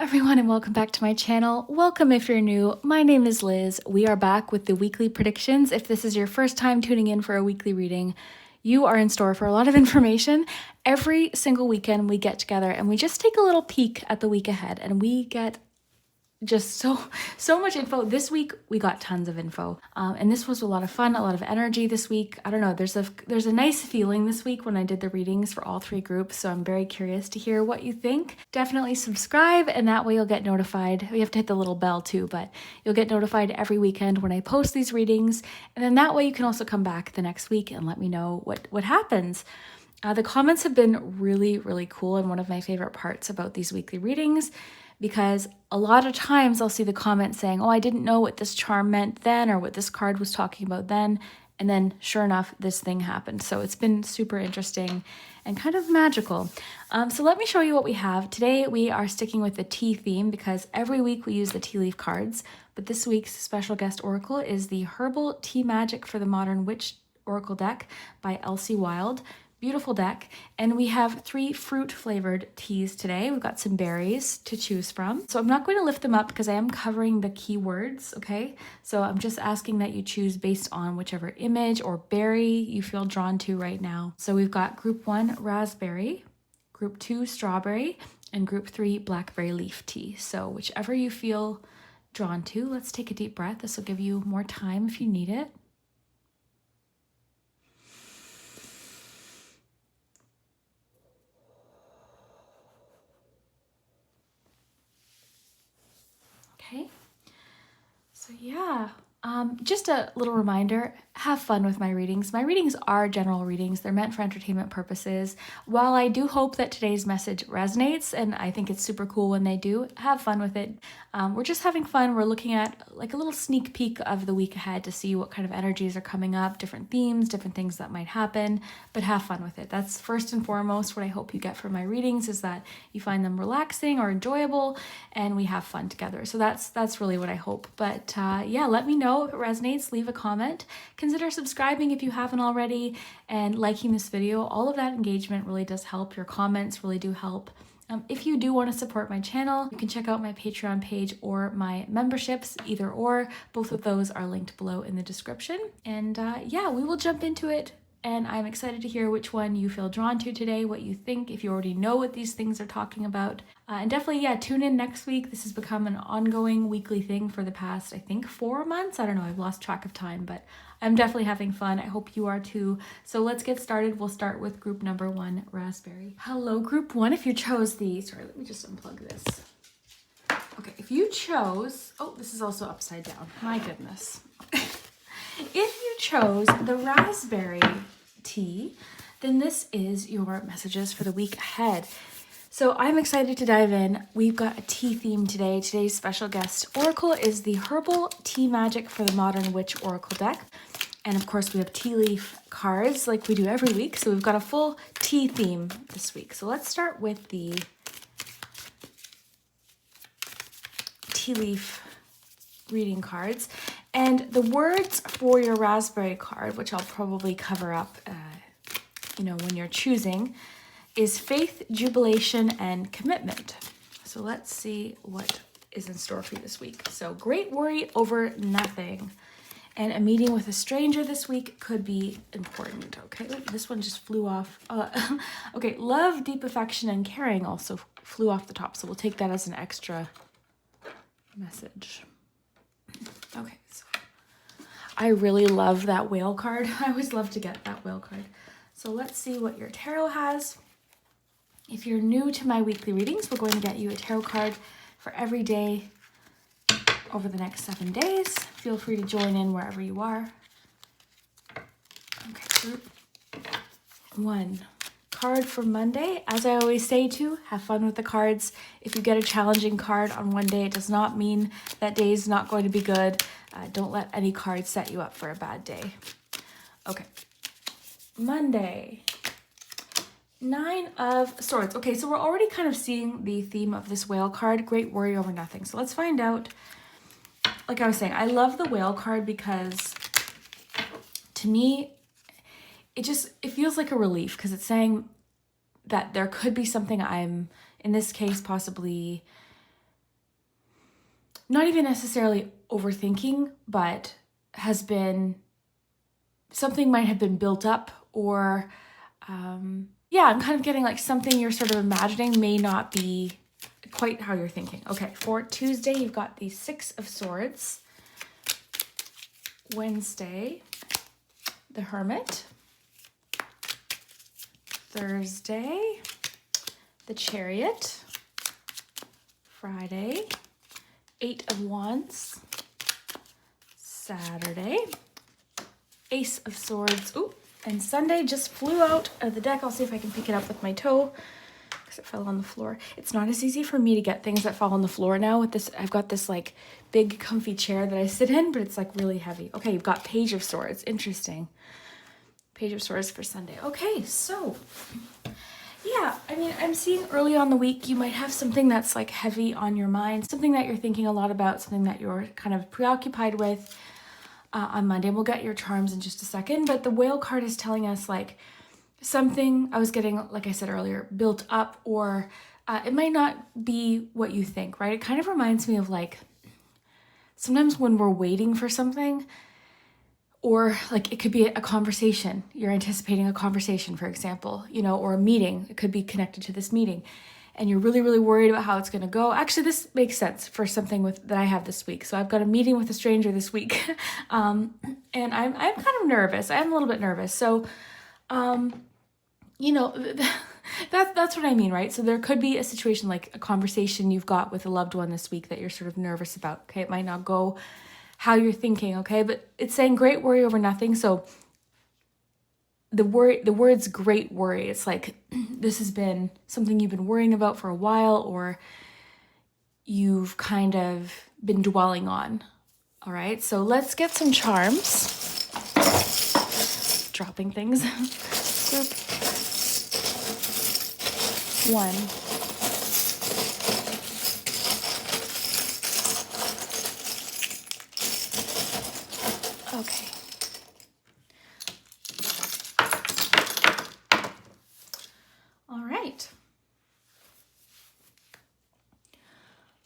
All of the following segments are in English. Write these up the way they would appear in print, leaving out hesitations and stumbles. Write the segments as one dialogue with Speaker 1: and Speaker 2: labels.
Speaker 1: everyone and welcome back to my channel. Welcome if you're new. My name is Liz. We are back with the weekly predictions. If this is your first time tuning in for a weekly reading, you are in store for a lot of information. Every single weekend we get together and we just take a little peek at the week ahead and we get just so much info. This week we got tons of info, and this was a lot of fun, a lot of energy this week. I don't know, there's a nice feeling this week when I did the readings for all three groups, so I'm very curious to hear what you think. Definitely subscribe, and that way you'll get notified. You have to hit the little bell too, but you'll get notified every weekend when I post these readings, and then that way you can also come back the next week and let me know what happens. The comments have been really cool, and one of my favorite parts about these weekly readings, because a lot of times I'll see the comments saying, oh, I didn't know what this charm meant then or what this card was talking about then. And then sure enough, this thing happened. So it's been super interesting and kind of magical. So let me show you what we have. Today we are sticking with the tea theme because every week we use the tea leaf cards. But this week's special guest oracle is the Herbal Tea Magic for the Modern Witch Oracle deck by Elsie Wild. Beautiful deck. And we have 3 fruit flavored teas today. We've got some berries to choose from. So I'm not going to lift them up because I am covering the keywords, okay? So I'm just asking that you choose based on whichever image or berry you feel drawn to right now. So we've got group 1, raspberry, group 2, strawberry, and group 3, blackberry leaf tea. So whichever you feel drawn to, let's take a deep breath. This will give you more time if you need it. Okay, so yeah, just a little reminder, have fun with my readings. My readings are general readings. They're meant for entertainment purposes. While I do hope that today's message resonates, and I think it's super cool when they do, have fun with it. We're just having fun. We're looking at like a little sneak peek of the week ahead to see what kind of energies are coming up, different themes, different things that might happen, but have fun with it. That's first and foremost what I hope you get from my readings, is that you find them relaxing or enjoyable and we have fun together. So that's really what I hope. But yeah, let me know if it resonates. Leave a comment. Consider subscribing if you haven't already and liking this video. All of that engagement really does help. Your comments really do help. If you do want to support my channel, you can check out my Patreon page or my memberships, either or. Both of those are linked below in the description. And yeah, we will jump into it. And I'm excited to hear which one you feel drawn to today, what you think, if you already know what these things are talking about. And definitely, yeah, tune in next week. This has become an ongoing weekly thing for the past, I think, 4 months. I don't know, I've lost track of time, but I'm definitely having fun. I hope you are too. So let's get started. We'll start with group number 1, raspberry. Hello, group 1. If you chose the, sorry, let me just unplug this. Okay, if you chose, oh, this is also upside down. My goodness. If you chose the raspberry tea, then this is your messages for the week ahead. So I'm excited to dive in. We've got a tea theme today. Today's special guest oracle is the Herbal Tea Magic for the Modern Witch Oracle deck. And of course we have tea leaf cards like we do every week. So we've got a full tea theme this week. So let's start with the tea leaf reading cards. And the words for your raspberry card, which I'll probably cover up, when you're choosing, is faith, jubilation, and commitment. So let's see what is in store for you this week. So great worry over nothing. And a meeting with a stranger this week could be important. Okay, this one just flew off. Okay, love, deep affection, and caring also flew off the top. So we'll take that as an extra message. Okay, so I really love that whale card. I always love to get that whale card. So let's see what your tarot has. If you're new to my weekly readings, we're going to get you a tarot card for every day over the next 7 days. Feel free to join in wherever you are. Okay, group 1. Card for Monday. As I always say to, have fun with the cards. If you get a challenging card on one day, it does not mean that day is not going to be good. Don't let any card set you up for a bad day. Okay. Monday. 9 of Swords. Okay, so we're already kind of seeing the theme of this whale card, great worry over nothing. So let's find out. Like I was saying, I love the whale card because to me, it feels like a relief because it's saying that there could be something I'm, in this case, possibly not even necessarily overthinking, but has been, something might have been built up, or yeah, I'm kind of getting like something you're sort of imagining may not be quite how you're thinking. Okay, for Tuesday, you've got the Six of Swords. Wednesday, the Hermit. Thursday, the Chariot. Friday, Eight of Wands. Saturday, Ace of Swords. Ooh, and Sunday just flew out of the deck. I'll see if I can pick it up with my toe because it fell on the floor. It's not as easy for me to get things that fall on the floor now with this. I've got this like big comfy chair that I sit in, but it's like really heavy. Okay, you've got Page of Swords. Interesting. Page of Swords for Sunday. Okay, so yeah, I mean, I'm seeing early on the week, you might have something that's like heavy on your mind, something that you're thinking a lot about, something that you're kind of preoccupied with on Monday. We'll get your charms in just a second, but the Whale card is telling us like something I was getting, like I said earlier, built up, or it might not be what you think, right? It kind of reminds me of like sometimes when we're waiting for something, or like it could be a conversation. You're anticipating a conversation, for example, you know, or a meeting. It could be connected to this meeting. And you're really, really worried about how it's going to go. Actually, this makes sense for something that I have this week. So I've got a meeting with a stranger this week. And I'm kind of nervous. I'm a little bit nervous. So, you know, that's what I mean, right? So there could be a situation like a conversation you've got with a loved one this week that you're sort of nervous about. Okay, it might not go how you're thinking, okay? But it's saying great worry over nothing. So the words great worry, it's like this has been something you've been worrying about for a while, or you've kind of been dwelling on. All right, so let's get some charms. Dropping things. Group 1. Okay. All right.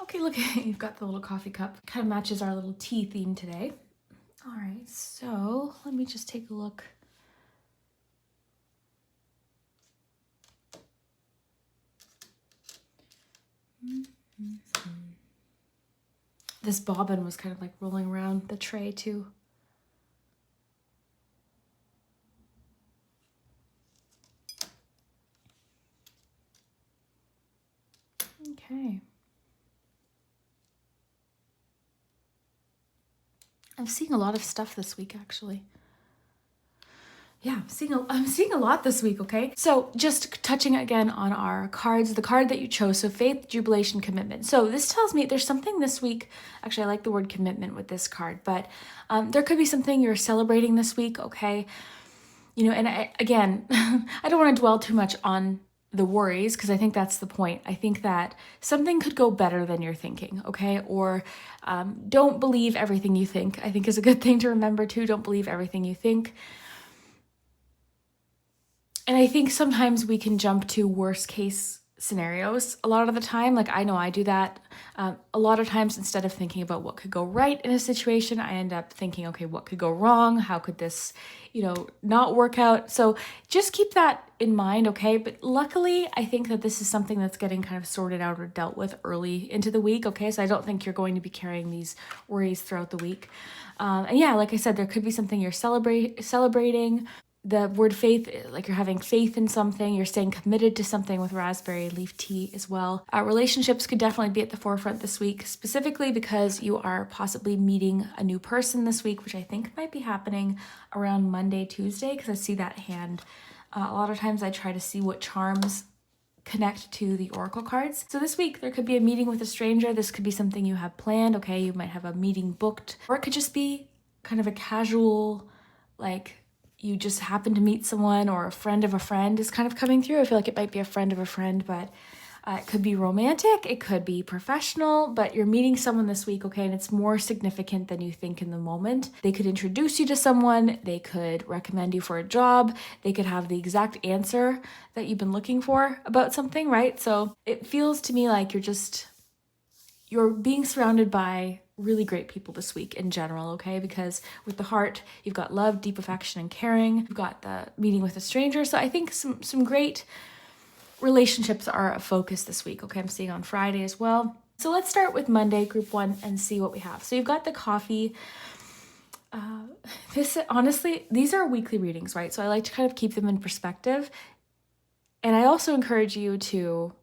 Speaker 1: Okay, look, you've got the little coffee cup. Kind of matches our little tea theme today. All right, so let me just take a look. This bobbin was kind of like rolling around the tray too. Okay. I'm seeing a lot of stuff this week, actually. Yeah, I'm seeing a lot this week, okay? So just touching again on our cards, the card that you chose, so faith, jubilation, commitment. So this tells me there's something this week, actually I like the word commitment with this card, but there could be something you're celebrating this week, okay? You know, and again, I don't want to dwell too much on the worries, because I think that's the point. I think that something could go better than you're thinking, okay? Or don't believe everything you think, I think is a good thing to remember too. Don't believe everything you think. And I think sometimes we can jump to worst case scenarios a lot of the time. Like I know I do that. A lot of times instead of thinking about what could go right in a situation, I end up thinking, okay, what could go wrong? How could this, not work out? So just keep that in mind, okay? But luckily, I think that this is something that's getting kind of sorted out or dealt with early into the week, okay? So I don't think you're going to be carrying these worries throughout the week. And yeah, like I said, there could be something you're celebrating. The word faith, like you're having faith in something, you're staying committed to something with raspberry leaf tea as well. Relationships could definitely be at the forefront this week, specifically because you are possibly meeting a new person this week, which I think might be happening around Monday, Tuesday, because I see that hand. A lot of times I try to see what charms connect to the oracle cards. So this week there could be a meeting with a stranger. This could be something you have planned, okay? You might have a meeting booked, or it could just be kind of a casual, like, you just happen to meet someone, or a friend of a friend is kind of coming through. I feel like it might be a friend of a friend, but it could be romantic, it could be professional, but you're meeting someone this week, okay? And it's more significant than you think in the moment. They could introduce you to someone, they could recommend you for a job, they could have the exact answer that you've been looking for about something, right? So it feels to me like you're you're being surrounded by really great people this week in general, okay? Because with the heart, you've got love, deep affection, and caring. You've got the meeting with a stranger. So I think some great relationships are a focus this week, okay? I'm seeing on Friday as well. So let's start with Monday, group 1, and see what we have. So you've got the coffee. Honestly, these are weekly readings, right? So I like to kind of keep them in perspective. And I also encourage you to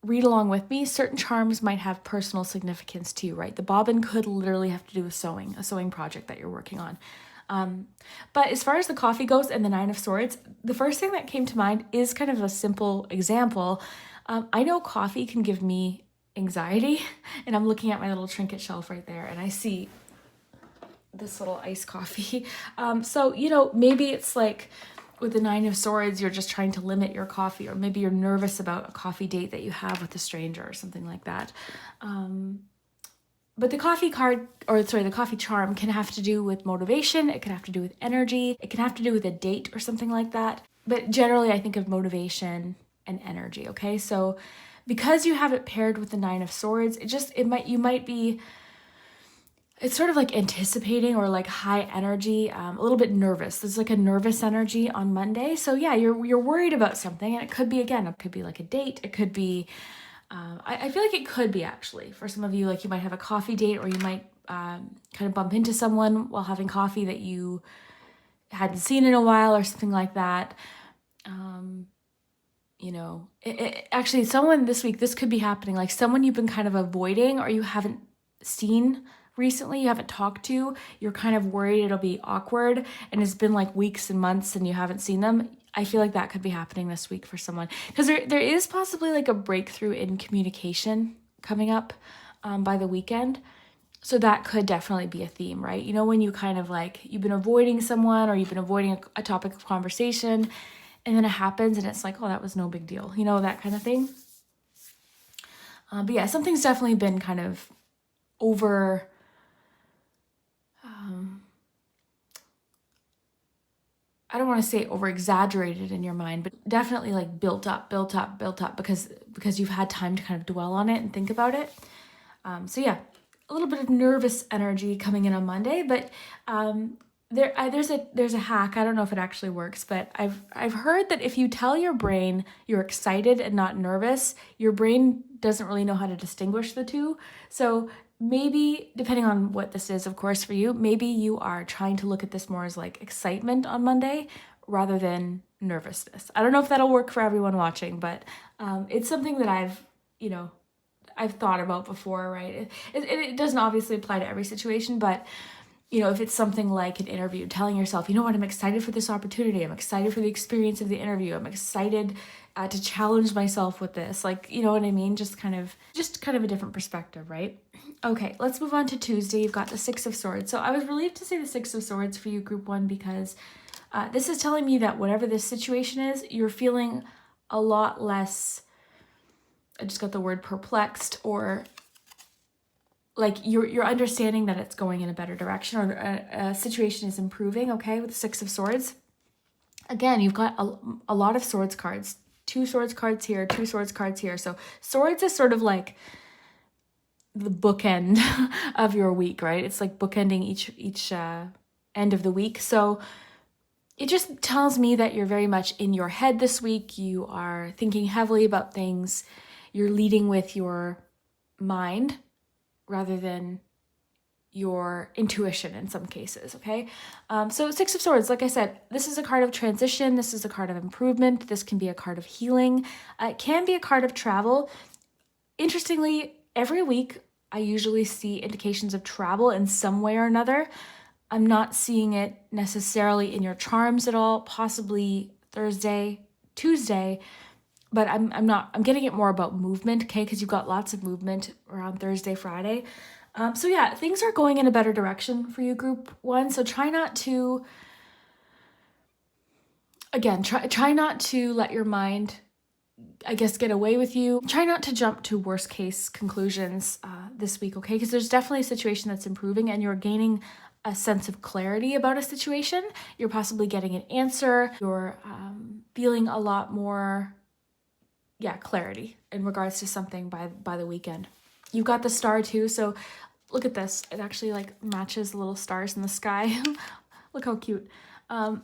Speaker 1: read along with me. Certain charms might have personal significance to you, right? The bobbin could literally have to do with sewing, a sewing project that you're working on. But as far as the coffee goes and the 9 of Swords, the first thing that came to mind is kind of a simple example. I know coffee can give me anxiety, and I'm looking at my little trinket shelf right there, and I see this little iced coffee. So, maybe it's like with the 9 of Swords, you're just trying to limit your coffee, or maybe you're nervous about a coffee date that you have with a stranger or something like that. But the coffee the coffee charm can have to do with motivation. It can have to do with energy. It can have to do with a date or something like that. But generally, I think of motivation and energy, okay? So because you have it paired with the 9 of Swords, it's sort of like anticipating or like high energy, a little bit nervous. There's like a nervous energy on Monday. So yeah, you're worried about something, and it could be like a date. It could be, I feel like it could be actually for some of you, like you might have a coffee date, or you might kind of bump into someone while having coffee that you hadn't seen in a while or something like that. Actually, someone this week, this could be happening, like someone you've been kind of avoiding or you haven't seen recently, you haven't talked to, you're kind of worried it'll be awkward, and it's been like weeks and months and you haven't seen them. I feel like that could be happening this week for someone, because there is possibly like a breakthrough in communication coming up by the weekend. So that could definitely be a theme, right? When you kind of like, you've been avoiding someone or you've been avoiding a topic of conversation, and then it happens and it's like, oh, that was no big deal, that kind of thing. But yeah, something's definitely been kind of over, I don't want to say over exaggerated in your mind, but definitely like built up because you've had time to kind of dwell on it and think about it. So yeah, a little bit of nervous energy coming in on Monday, but there's a hack. I don't know if it actually works, but I've heard that if you tell your brain you're excited and not nervous, your brain doesn't really know how to distinguish the two. So maybe, depending on what this is, of course, for you, maybe you are trying to look at this more as like excitement on Monday rather than nervousness. I don't know if that'll work for everyone watching, but it's something that I've thought about before, right? It doesn't obviously apply to every situation, but if it's something like an interview, telling yourself, what, I'm excited for this opportunity. I'm excited for the experience of the interview. I'm excited to challenge myself with this. Like, you know what I mean? Just kind of a different perspective, right? Okay, let's move on to Tuesday. You've got the 6 of Swords. So I was relieved to see the 6 of Swords for you, group 1, because this is telling me that whatever this situation is, you're feeling a lot less, I just got the word perplexed, or like you're understanding that it's going in a better direction, or a situation is improving, okay, with the 6 of Swords. Again, you've got a lot of Swords cards, 2 Swords cards here, 2 Swords cards here. So Swords is sort of like the bookend of your week, right? It's like bookending each end of the week. So it just tells me that you're very much in your head this week. You are thinking heavily about things. You're leading with your mind rather than your intuition in some cases, okay? So 6 of Swords, like I said, this is a card of transition. This is a card of improvement. This can be a card of healing. It can be a card of travel. Interestingly, every week I usually see indications of travel in some way or another. I'm not seeing it necessarily in your charms at all, possibly Thursday, Tuesday, but I'm getting it more about movement, okay? Because you've got lots of movement around Thursday, Friday. So yeah, things are going in a better direction for you, group 1. So try not to, again, try not to let your mind, I guess, get away with you. Try not to jump to worst case conclusions this week, okay? Because there's definitely a situation that's improving and you're gaining a sense of clarity about a situation. You're possibly getting an answer. You're feeling a lot more, clarity in regards to something by the weekend. You've got the star too. So look at this. It actually like matches the little stars in the sky. Look how cute.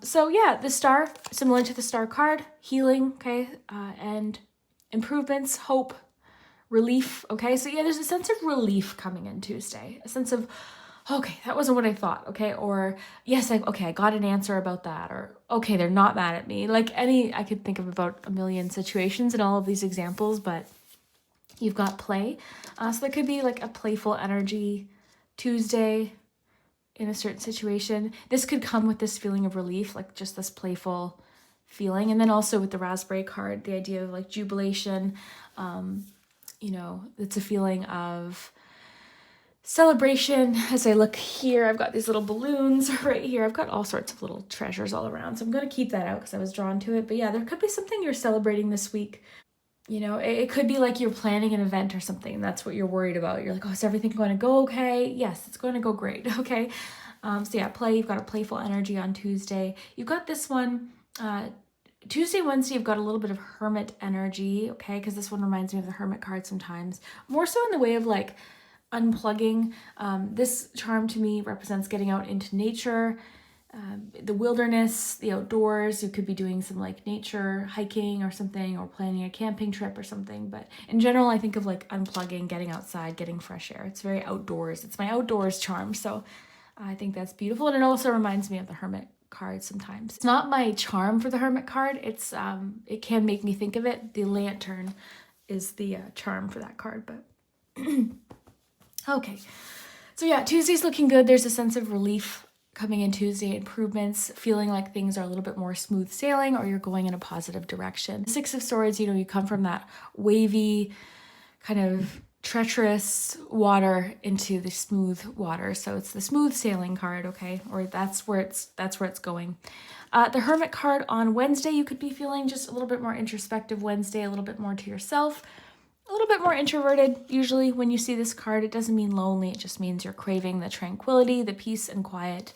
Speaker 1: So yeah, the star, similar to the star card, healing, okay, and improvements, hope, relief, okay? So yeah, there's a sense of relief coming in Tuesday, a sense of, okay, that wasn't what I thought, okay? Or yes, I got an answer about that, or okay, they're not mad at me. Like I could think of about a million situations in all of these examples, but you've got play. So there could be like a playful energy Tuesday in a certain situation. This could come with this feeling of relief, like just this playful feeling. And then also with the raspberry card, the idea of like jubilation, it's a feeling of celebration. As I look here, I've got these little balloons right here. I've got all sorts of little treasures all around. So I'm going to keep that out because I was drawn to it. But yeah, there could be something you're celebrating this week. It could be like you're planning an event or something. That's what you're worried about. You're like, oh, is everything going to go okay? Yes, it's going to go great. Okay. So yeah, play. You've got a playful energy on Tuesday. You've got this one, Tuesday, Wednesday, you've got a little bit of hermit energy. Okay. Because this one reminds me of the hermit card sometimes. More so in the way of like unplugging. This charm to me represents getting out into nature, the wilderness, the outdoors. You could be doing some like nature hiking or something, or planning a camping trip or something. But in general, I think of like unplugging, getting outside, getting fresh air. It's very outdoors. It's my outdoors charm. So I think that's beautiful. And it also reminds me of the hermit card sometimes. It's not my charm for the hermit card. It's it can make me think of it. The lantern is the charm for that card, but okay. So yeah, Tuesday's looking good. There's a sense of relief coming in Tuesday, improvements, feeling like things are a little bit more smooth sailing, or you're going in a positive direction. Six of Swords, you come from that wavy, kind of treacherous water into the smooth water. So it's the smooth sailing card, okay? Or that's where it's going. The Hermit card on Wednesday, you could be feeling just a little bit more introspective Wednesday, a little bit more to yourself, a little bit more introverted. Usually when you see this card, it doesn't mean lonely. It just means you're craving the tranquility, the peace and quiet.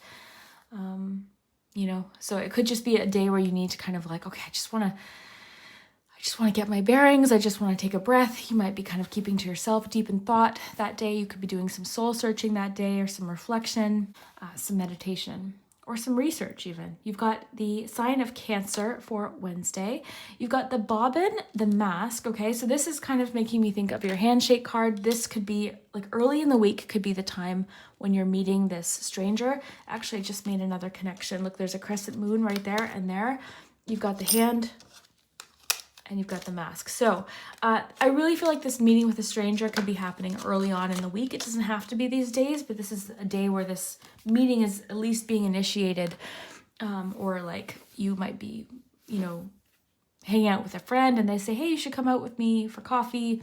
Speaker 1: So it could just be a day where you need to kind of like, okay, I just want to get my bearings. I just want to take a breath. You might be kind of keeping to yourself, deep in thought that day. You could be doing some soul searching that day, or some reflection, some meditation, or some research even. You've got the sign of Cancer for Wednesday. You've got the bobbin, the mask, okay? So this is kind of making me think of your handshake card. This could be like early in the week, could be the time when you're meeting this stranger. Actually, I just made another connection. Look, there's a crescent moon right there and there. You've got the hand and you've got the mask. So I really feel like this meeting with a stranger could be happening early on in the week. It doesn't have to be these days, but this is a day where this meeting is at least being initiated, or like you might be, hanging out with a friend and they say, hey, you should come out with me for coffee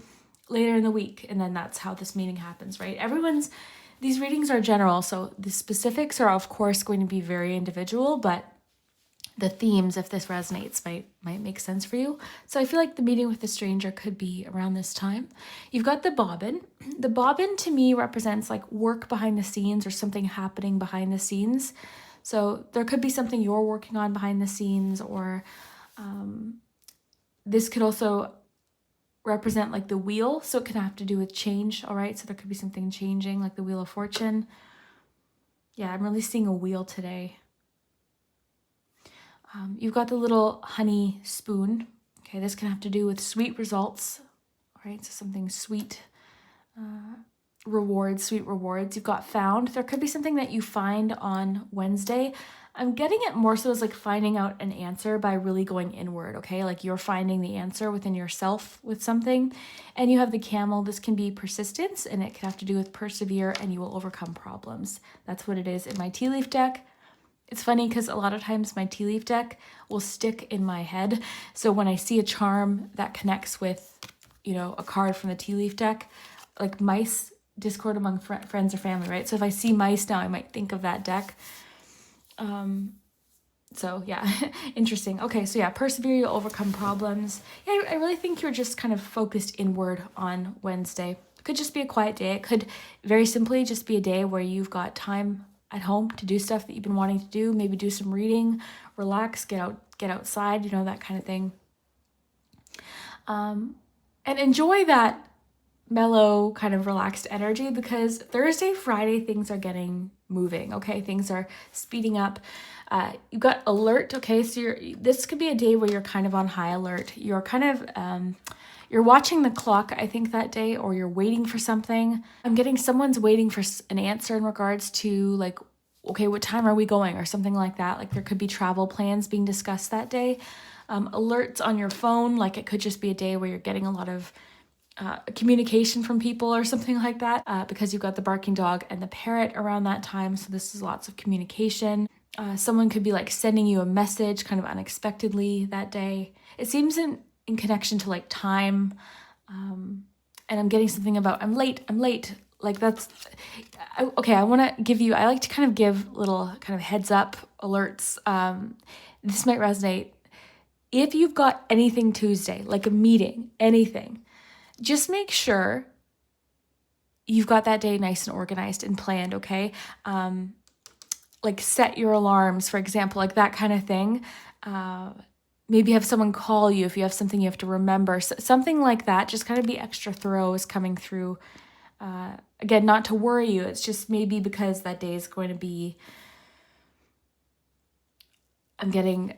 Speaker 1: later in the week. And then that's how this meeting happens, right? These readings are general. So the specifics are of course going to be very individual, but the themes, if this resonates, might make sense for you. So I feel like the meeting with a stranger could be around this time. You've got the bobbin. The bobbin to me represents like work behind the scenes, or something happening behind the scenes. So there could be something you're working on behind the scenes, or this could also represent like the wheel. So it could have to do with change, all right? So there could be something changing, like the Wheel of Fortune. Yeah, I'm really seeing a wheel today. You've got the little honey spoon. Okay, this can have to do with sweet results. All right, so something sweet, sweet rewards. You've got found. There could be something that you find on Wednesday. I'm getting it more so as like finding out an answer by really going inward, okay? Like you're finding the answer within yourself with something. And you have the camel. This can be persistence, and it can have to do with persevere, and you will overcome problems. That's what it is in my tea leaf deck. It's funny because a lot of times my tea leaf deck will stick in my head. So when I see a charm that connects with, a card from the tea leaf deck, like mice, discord among friends or family, right? So if I see mice now, I might think of that deck. So yeah, interesting. Okay, so yeah, persevere, you'll overcome problems. Yeah, I really think you're just kind of focused inward on Wednesday. It could just be a quiet day. It could very simply just be a day where you've got time at home to do stuff that you've been wanting to do, maybe do some reading, relax, get outside, that kind of thing. And enjoy that mellow, kind of relaxed energy, because Thursday, Friday, things are getting moving, okay? Things are speeding up. You've got alert, okay? So this could be a day where you're kind of on high alert. You're kind of, you're watching the clock, I think, that day, or you're waiting for something. I'm getting someone's waiting for an answer in regards to like, okay, what time are we going, or something like that. Like there could be travel plans being discussed that day. Alerts on your phone, like it could just be a day where you're getting a lot of communication from people or something like that, because you've got the barking dog and the parrot around that time. So this is lots of communication. Someone could be like sending you a message kind of unexpectedly that day. It seems in connection to like time. And I'm getting something about I'm late. Like that's, okay, I want to give you, I like to kind of give little kind of heads up alerts. This might resonate. If you've got anything Tuesday, like a meeting, anything, just make sure you've got that day nice and organized and planned, okay? Like set your alarms, for example, like that kind of thing. Maybe have someone call you if you have something you have to remember. Something like that, just kind of be extra thorough is coming through. Again, not to worry you, it's just maybe because that day is going to be, I'm getting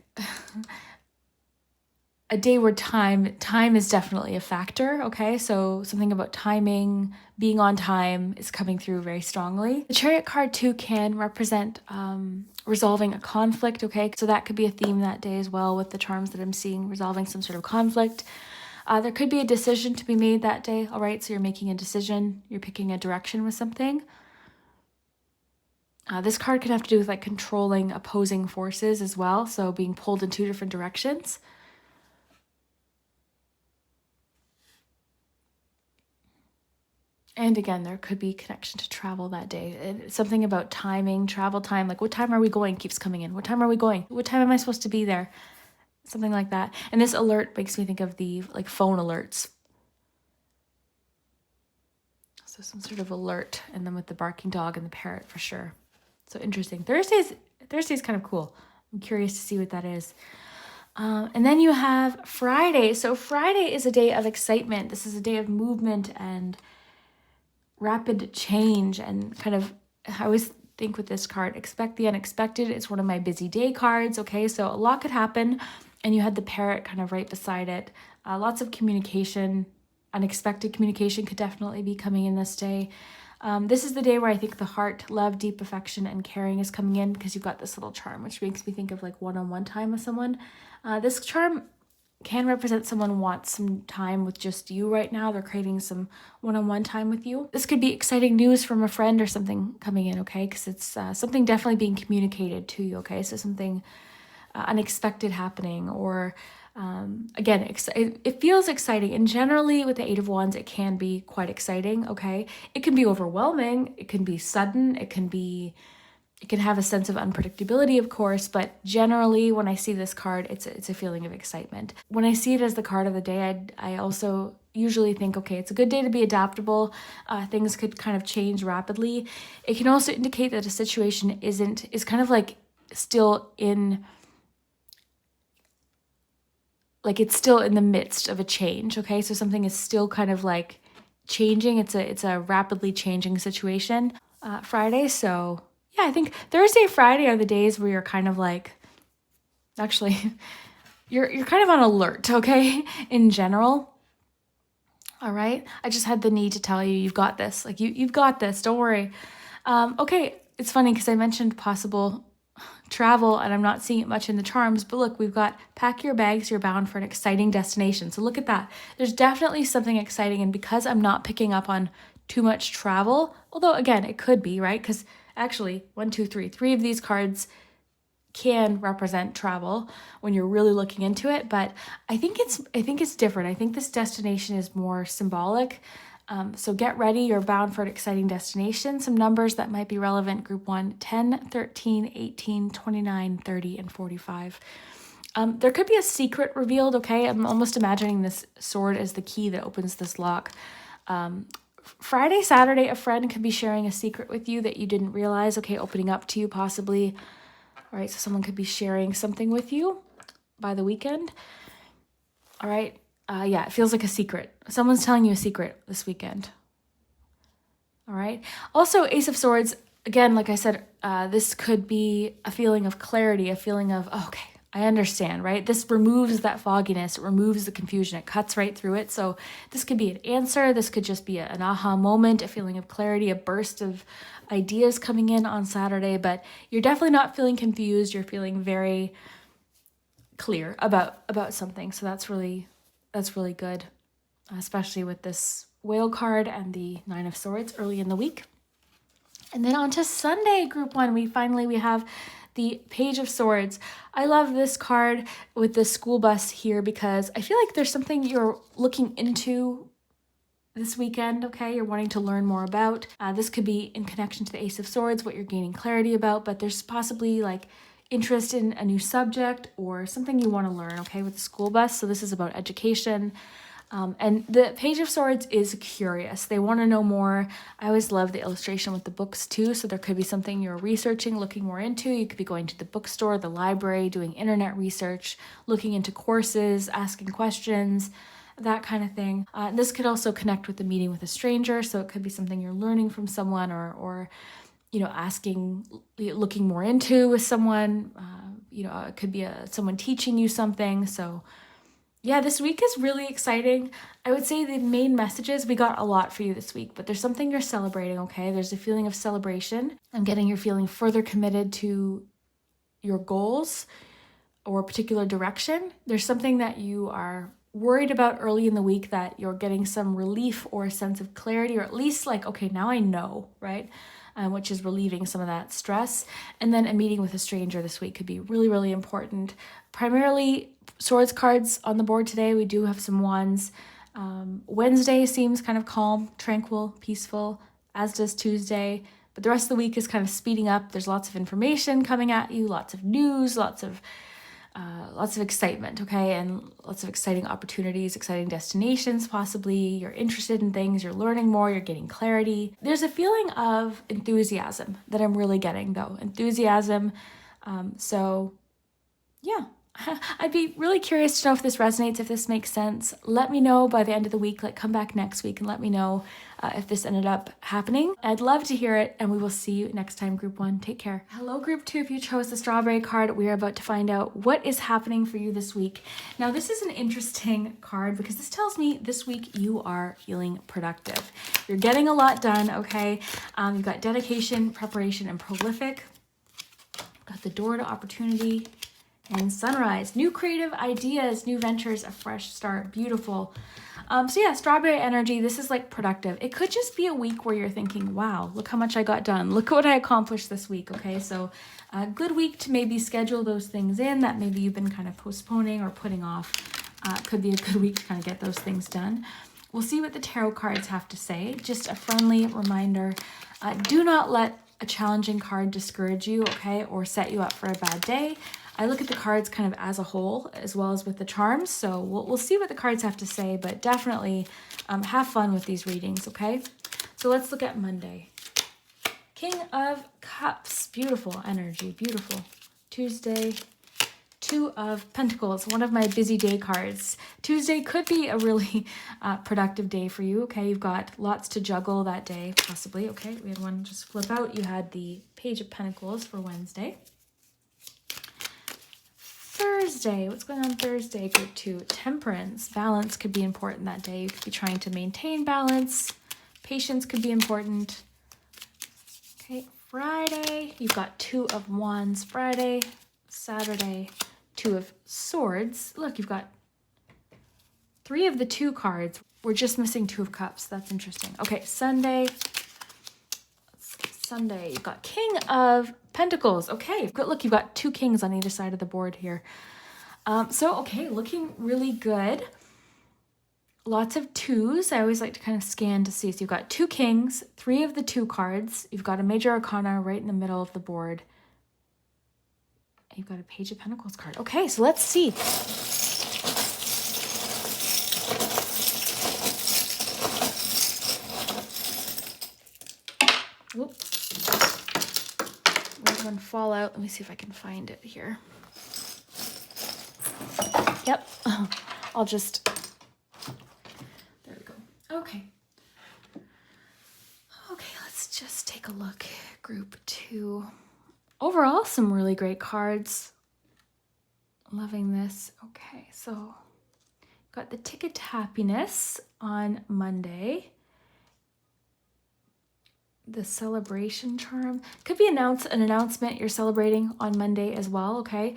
Speaker 1: a day where time is definitely a factor, okay? So something about timing, being on time is coming through very strongly. The Chariot card too can represent resolving a conflict, okay? So that could be a theme that day as well with the charms that I'm seeing, resolving some sort of conflict. There could be a decision to be made that day, all right? So you're making a decision, you're picking a direction with something. This card could have to do with like controlling opposing forces as well, so being pulled in two different directions. And again, there could be connection to travel that day. Something about timing, travel time, like what time are we going keeps coming in. What time are we going? What time am I supposed to be there? Something like that. And this alert makes me think of the like phone alerts. So some sort of alert, and then with the barking dog and the parrot for sure. So interesting. Thursday's kind of cool. I'm curious to see what that is. And then you have Friday. So Friday is a day of excitement. This is a day of movement and rapid change, and kind of, I always think with this card, expect the unexpected. It's one of my busy day cards, okay? So a lot could happen, and you had the parrot kind of right beside it. Lots of communication, unexpected communication could definitely be coming in this day. This is the day where I think the heart, love, deep affection, and caring is coming in, because you've got this little charm, which makes me think of like one-on-one time with someone. This charm can represent someone wants some time with just you right now. They're craving some one-on-one time with you. This could be exciting news from a friend or something coming in, okay? Because it's something definitely being communicated to you, okay? So something unexpected happening, or again, it feels exciting. And generally with the Eight of Wands, it can be quite exciting, okay? It can be overwhelming. It can be sudden. It can have a sense of unpredictability, of course, but generally when I see this card, it's a feeling of excitement. When I see it as the card of the day, I also usually think, okay, it's a good day to be adaptable. Things could kind of change rapidly. It can also indicate that a situation is kind of like still in, like it's still in the midst of a change, okay? So something is still kind of like changing. It's a rapidly changing situation. Friday, so yeah, I think Thursday, Friday are the days where you're kind of like, actually, you're kind of on alert, okay, in general. All right, I just had the need to tell you, you've got this. Like you've got this. Don't worry. Okay, it's funny because I mentioned possible travel, and I'm not seeing it much in the charms, but look, we've got pack your bags, you're bound for an exciting destination. So look at that. There's definitely something exciting, and because I'm not picking up on too much travel, although again, it could be, right? Because actually, 1, 2, 3, 3 of these cards can represent travel when you're really looking into it, but I think it's different. I think this destination is more symbolic. So get ready, you're bound for an exciting destination. Some numbers that might be relevant: group 1, 10, 13, 18, 29, 30, and 45. There could be a secret revealed, okay? I'm almost imagining this sword as the key that opens this lock. Friday, Saturday, a friend could be sharing a secret with you that you didn't realize, okay, opening up to you possibly. All right, so someone could be sharing something with you by the weekend. All right, yeah, it feels like a secret. Someone's telling you a secret this weekend. All right. Also, Ace of Swords, again, like I said, this could be a feeling of clarity, a feeling of, oh, okay, I understand, right? This removes that fogginess, it removes the confusion, it cuts right through it. So this could be an answer. This could just be an aha moment, a feeling of clarity, a burst of ideas coming in on Saturday, but you're definitely not feeling confused. You're feeling very clear about something. So that's really good, especially with this Whale card and the Nine of Swords early in the week. And then on to Sunday, group one, we have the Page of Swords. I love this card with the school bus here because I feel like there's something you're looking into this weekend, okay? You're wanting to learn more about. This could be in connection to the Ace of Swords, what you're gaining clarity about, but there's possibly like interest in a new subject or something you want to learn, okay, with the school bus. So this is about education. And the Page of Swords is curious. They want to know more. I always love the illustration with the books too. So there could be something you're researching, looking more into. You could be going to the bookstore, the library, doing internet research, looking into courses, asking questions, that kind of thing. This could also connect with the meeting with a stranger. So it could be something you're learning from someone or asking, looking more into with someone. It could be someone teaching you something. So yeah, this week is really exciting. I would say the main messages, we got a lot for you this week, but there's something you're celebrating, okay? There's a feeling of celebration. I'm getting you're feeling further committed to your goals or a particular direction. There's something that you are worried about early in the week that you're getting some relief or a sense of clarity, or at least like, okay, now I know, right? Which is relieving some of that stress. And then a meeting with a stranger this week could be really, really important. Primarily swords cards on the board today. We do have some wands. Wednesday seems kind of calm, tranquil, peaceful, as does Tuesday. But the rest of the week is kind of speeding up. There's lots of information coming at you, lots of news, lots of excitement, okay? And lots of exciting opportunities, exciting destinations, possibly. You're interested in things, you're learning more, you're getting clarity. There's a feeling of enthusiasm that I'm really getting, though. Enthusiasm. So, yeah. I'd be really curious to know if this resonates, if this makes sense. Let me know by the end of the week. Come back next week and let me know if this ended up happening. I'd love to hear it, and we will see you next time, Group 1. Take care. Hello, Group 2. If you chose the strawberry card, we are about to find out what is happening for you this week. Now, this is an interesting card because this tells me this week you are feeling productive. You're getting a lot done, okay? You've got dedication, preparation, and prolific. Got the door to opportunity. And sunrise, new creative ideas, new ventures, a fresh start, beautiful. So yeah, strawberry energy, this is like productive. It could just be a week where you're thinking, wow, look how much I got done. Look what I accomplished this week, okay? So a good week to maybe schedule those things in that maybe you've been kind of postponing or putting off. Could be a good week to kind of get those things done. We'll see what the tarot cards have to say. Just a friendly reminder, do not let a challenging card discourage you, okay, or set you up for a bad day. I look at the cards kind of as a whole, as well as with the charms, so we'll see what the cards have to say, but definitely have fun with these readings, okay? So let's look at Monday. King of Cups, beautiful energy, beautiful. Tuesday, Two of Pentacles, one of my busy day cards. Tuesday could be a really productive day for you, okay? You've got lots to juggle that day, possibly, okay? We had one just flip out. You had the Page of Pentacles for Wednesday. Thursday, what's going on Thursday? Group 2, Temperance. Balance could be important that day. You could be trying to maintain balance. Patience could be important. Okay, Friday, you've got Two of Wands. Friday, Saturday, Two of Swords. Look, you've got 3 of the 2 cards. We're just missing Two of Cups. That's interesting. Okay, Sunday, you've got King of Pentacles. Okay, look, you've got 2 kings on either side of the board here. Okay, looking really good. Lots of 2s. I always like to kind of scan to see. So you've got 2 kings, 3 of the 2 cards. You've got a major arcana right in the middle of the board. You've got a Page of Pentacles card. Okay, so let's see. Whoops. Where's one fall out? Let me see if I can find it here. Yep. I'll just just take a look. Group 2. Overall, some really great cards. Loving this. Okay, so got the Ticket to Happiness on Monday. The Celebration Charm. Could be an announcement you're celebrating on Monday as well, okay?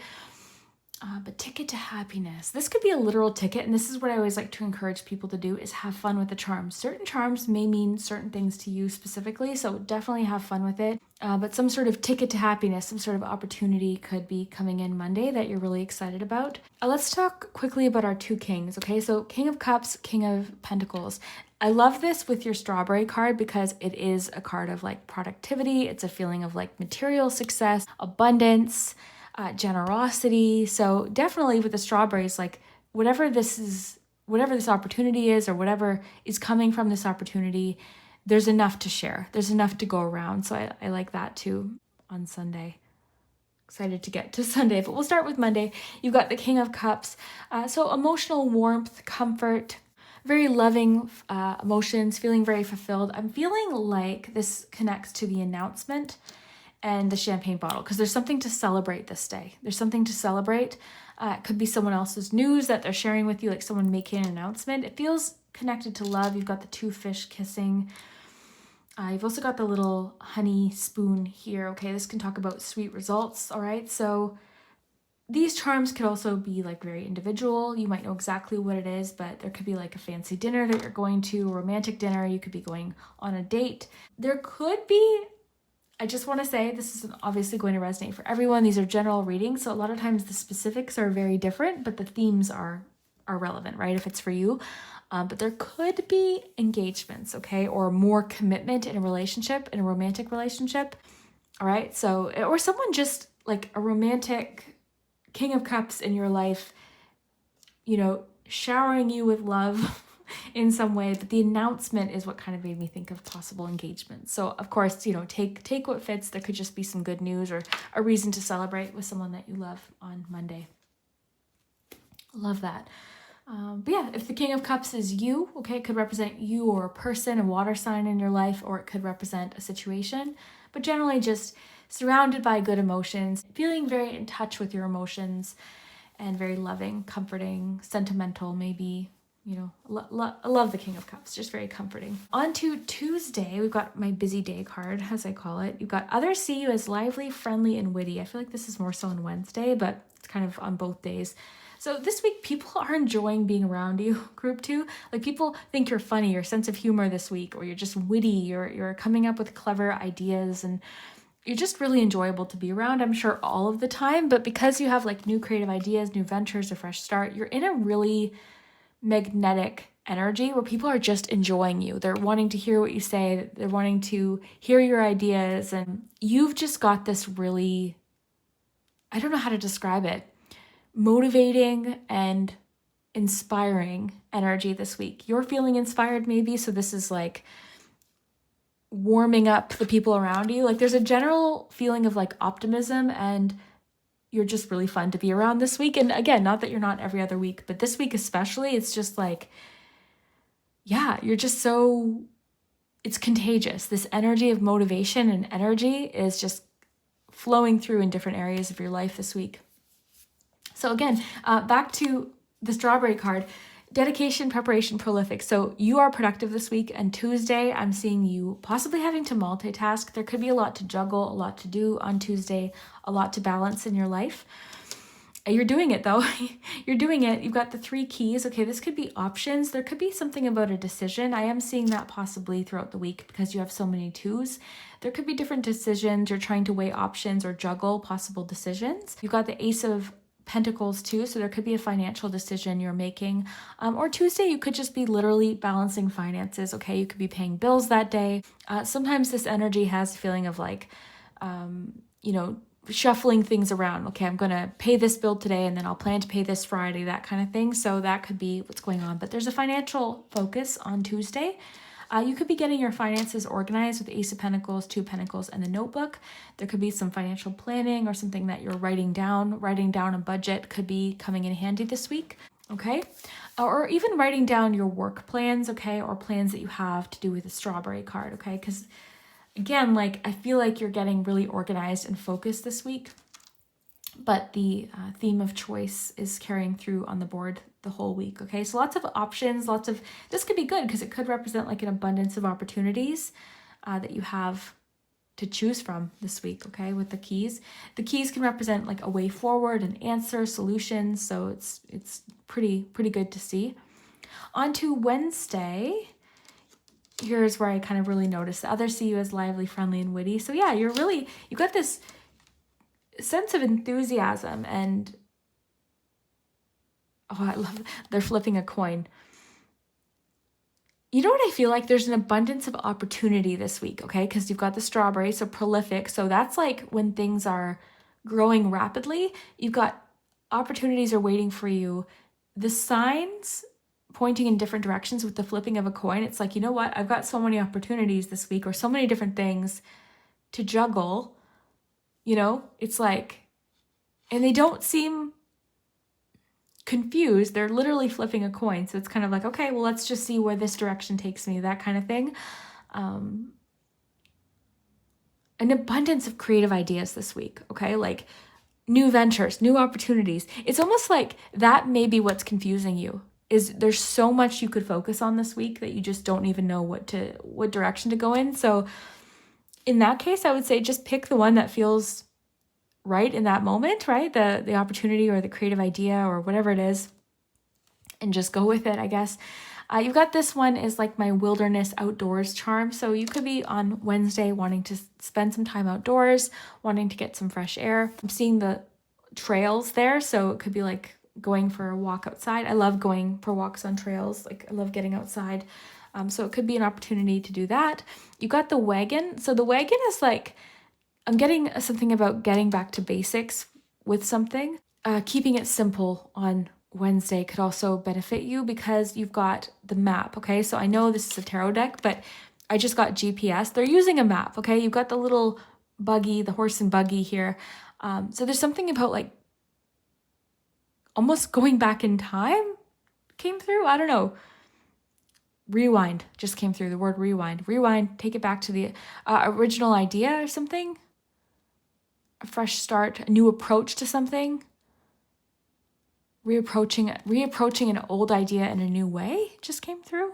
Speaker 1: But Ticket to Happiness. This could be a literal ticket, and this is what I always like to encourage people to do, is have fun with the charms. Certain charms may mean certain things to you specifically, so definitely have fun with it. But some sort of ticket to happiness, some sort of opportunity could be coming in Monday that you're really excited about. Let's talk quickly about our 2 kings, okay? So King of Cups, King of Pentacles. I love this with your strawberry card because it is a card of like productivity. It's a feeling of like material success, abundance, generosity. So definitely with the strawberries, like whatever this opportunity is or whatever is coming from this opportunity, there's enough to share. There's enough to go around. So I like that too on Sunday. Excited to get to Sunday, but we'll start with Monday. You've got the King of Cups. So emotional warmth, comfort, very loving emotions, feeling very fulfilled. I'm feeling like this connects to the announcement and the champagne bottle, because there's something to celebrate this day. There's something to celebrate. It could be someone else's news that they're sharing with you, like someone making an announcement. It feels connected to love. You've got the 2 fish kissing. You've also got the little honey spoon here. Okay, this can talk about sweet results. All right, so these charms could also be like very individual. You might know exactly what it is, but there could be like a fancy dinner that you're going to, a romantic dinner. You could be going on a date. There could be, I just want to say, this is obviously going to resonate for everyone. These are general readings, so a lot of times the specifics are very different, but the themes are relevant, right? If it's for you. But there could be engagements, okay? Or more commitment in a relationship, in a romantic relationship. All right, so, or someone just like a romantic King of Cups in your life, you know, showering you with love in some way, but the announcement is what kind of made me think of possible engagement. So of course, you know, take what fits. There could just be some good news or a reason to celebrate with someone that you love on Monday. Love that. But yeah, if the King of Cups is you, okay, it could represent you or a person, a water sign in your life, or it could represent a situation, but generally just surrounded by good emotions, feeling very in touch with your emotions, and very loving, comforting, sentimental, maybe, you know, I love the King of Cups, just very comforting. On to Tuesday, we've got my busy day card, as I call it. You've got others see you as lively, friendly, and witty. I feel like this is more so on Wednesday, but it's kind of on both days. So this week, people are enjoying being around you, group 2. Like people think you're funny, your sense of humor this week, or you're just witty, you're coming up with clever ideas, and you're just really enjoyable to be around, I'm sure, all of the time. But because you have like new creative ideas, new ventures, a fresh start, you're in a really magnetic energy where people are just enjoying you. They're wanting to hear what you say. They're wanting to hear your ideas. And you've just got this really, I don't know how to describe it, motivating and inspiring energy this week. You're feeling inspired maybe. So this is like warming up the people around you. Like there's a general feeling of like optimism, and you're just really fun to be around this week. And again, not that you're not every other week, but this week especially, it's just like, yeah, you're just so, it's contagious. This energy of motivation and energy is just flowing through in different areas of your life this week. So again, back to the strawberry card. Dedication, preparation, prolific. So you are productive this week, and Tuesday I'm seeing you possibly having to multitask. There could be a lot to juggle, a lot to do on Tuesday, a lot to balance in your life. You're doing it though. You're doing it. You've got the 3 keys. Okay, this could be options. There could be something about a decision. I am seeing that possibly throughout the week because you have so many 2s. There could be different decisions. You're trying to weigh options or juggle possible decisions. You've got the Ace of Pentacles too, so there could be a financial decision you're making. Or Tuesday, you could just be literally balancing finances. Okay, you could be paying bills that day. Sometimes this energy has a feeling of like, you know, shuffling things around. Okay, I'm going to pay this bill today and then I'll plan to pay this Friday, that kind of thing. So that could be what's going on. But there's a financial focus on Tuesday. You could be getting your finances organized with Ace of Pentacles, 2 of Pentacles, and the notebook. There could be some financial planning or something that you're writing down. Writing down a budget could be coming in handy this week, okay? Or even writing down your work plans, okay, or plans that you have to do with the strawberry card, okay? Because Again, like I feel like you're getting really organized and focused this week, but the theme of choice is carrying through on the board the whole week. Okay, so lots of options, this could be good because it could represent like an abundance of opportunities that you have to choose from this week. Okay, with the keys can represent like a way forward, an answer, solutions. So it's pretty good to see. On to Wednesday. Here's where I kind of really noticed the others see you as lively, friendly, and witty. So yeah, you got this sense of enthusiasm and I love they're flipping a coin. You know what I feel like? There's an abundance of opportunity this week, okay? Because you've got the strawberry, so prolific. So that's like when things are growing rapidly. You've got opportunities are waiting for you. The signs pointing in different directions with the flipping of a coin. It's like, you know what? I've got so many opportunities this week or so many different things to juggle. You know, it's like, and they don't seem confused. They're literally flipping a coin. So it's kind of like, okay, well, let's just see where this direction takes me, that kind of thing. An abundance of creative ideas this week, okay? Like new ventures, new opportunities. It's almost like that may be what's confusing you. Is there's so much you could focus on this week that you just don't even know what direction to go in. So in that case, I would say just pick the one that feels right in that moment, right? The opportunity or the creative idea or whatever it is, and just go with it, I guess. You've got this one is like my wilderness outdoors charm. So you could be on Wednesday wanting to spend some time outdoors, wanting to get some fresh air. I'm seeing the trails there. So it could be like going for a walk outside. I love going for walks on trails. Like I love getting outside. So it could be an opportunity to do that. You got the wagon. So the wagon is like, I'm getting something about getting back to basics with something. Keeping it simple on Wednesday could also benefit you because you've got the map, okay? So I know this is a tarot deck, but I just got GPS. They're using a map, okay? You've got the little buggy, the horse and buggy here. So there's something about like almost going back in time came through. I don't know. Rewind just came through, the word rewind. Rewind, take it back to the original idea or something. A fresh start, a new approach to something. Reapproaching an old idea in a new way just came through.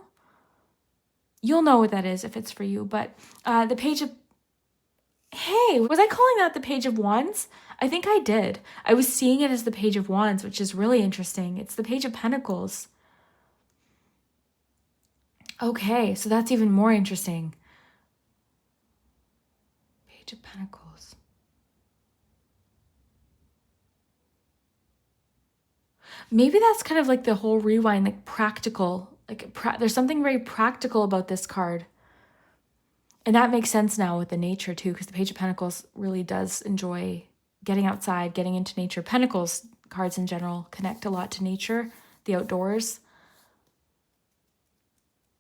Speaker 1: You'll know what that is if it's for you, but the page of, hey, was I calling that the page of wands? I think I did. I was seeing it as the page of wands, which is really interesting. It's the page of pentacles. Okay, so that's even more interesting. Page of pentacles. Maybe that's kind of like the whole rewind, like practical, like there's something very practical about this card. And that makes sense now with the nature too, because the Page of Pentacles really does enjoy getting outside, getting into nature. Pentacles cards in general connect a lot to nature, the outdoors.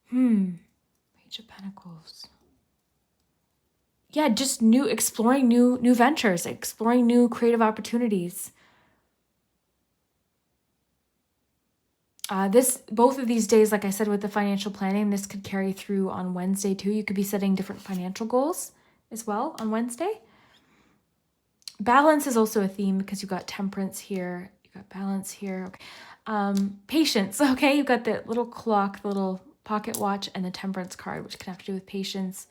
Speaker 1: Page of Pentacles. Yeah, just exploring new ventures, exploring new creative opportunities. Both of these days, like I said, with the financial planning, this could carry through on Wednesday too. You could be setting different financial goals as well on Wednesday. Balance is also a theme because you've got temperance here. You've got balance here. Okay. Patience. Okay, you've got the little clock, the little pocket watch, and the temperance card, which can have to do with patience.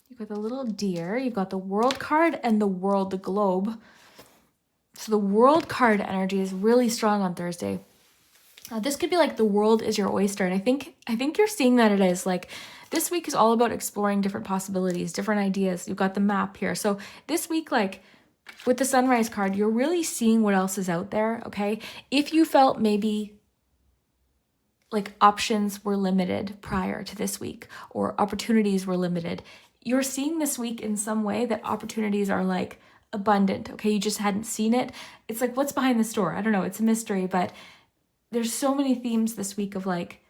Speaker 1: You've got the little deer. You've got the world card and the world, the globe. So the world card energy is really strong on Thursday. This could be like the world is your oyster. And I think you're seeing that it is. Like this week is all about exploring different possibilities, different ideas. You've got the map here. So this week, like with the sunrise card, you're really seeing what else is out there, okay? If you felt maybe like options were limited prior to this week or opportunities were limited, you're seeing this week in some way that opportunities are like abundant, okay? You just hadn't seen it. It's like, what's behind this door? I don't know. It's a mystery, but there's so many themes this week of like,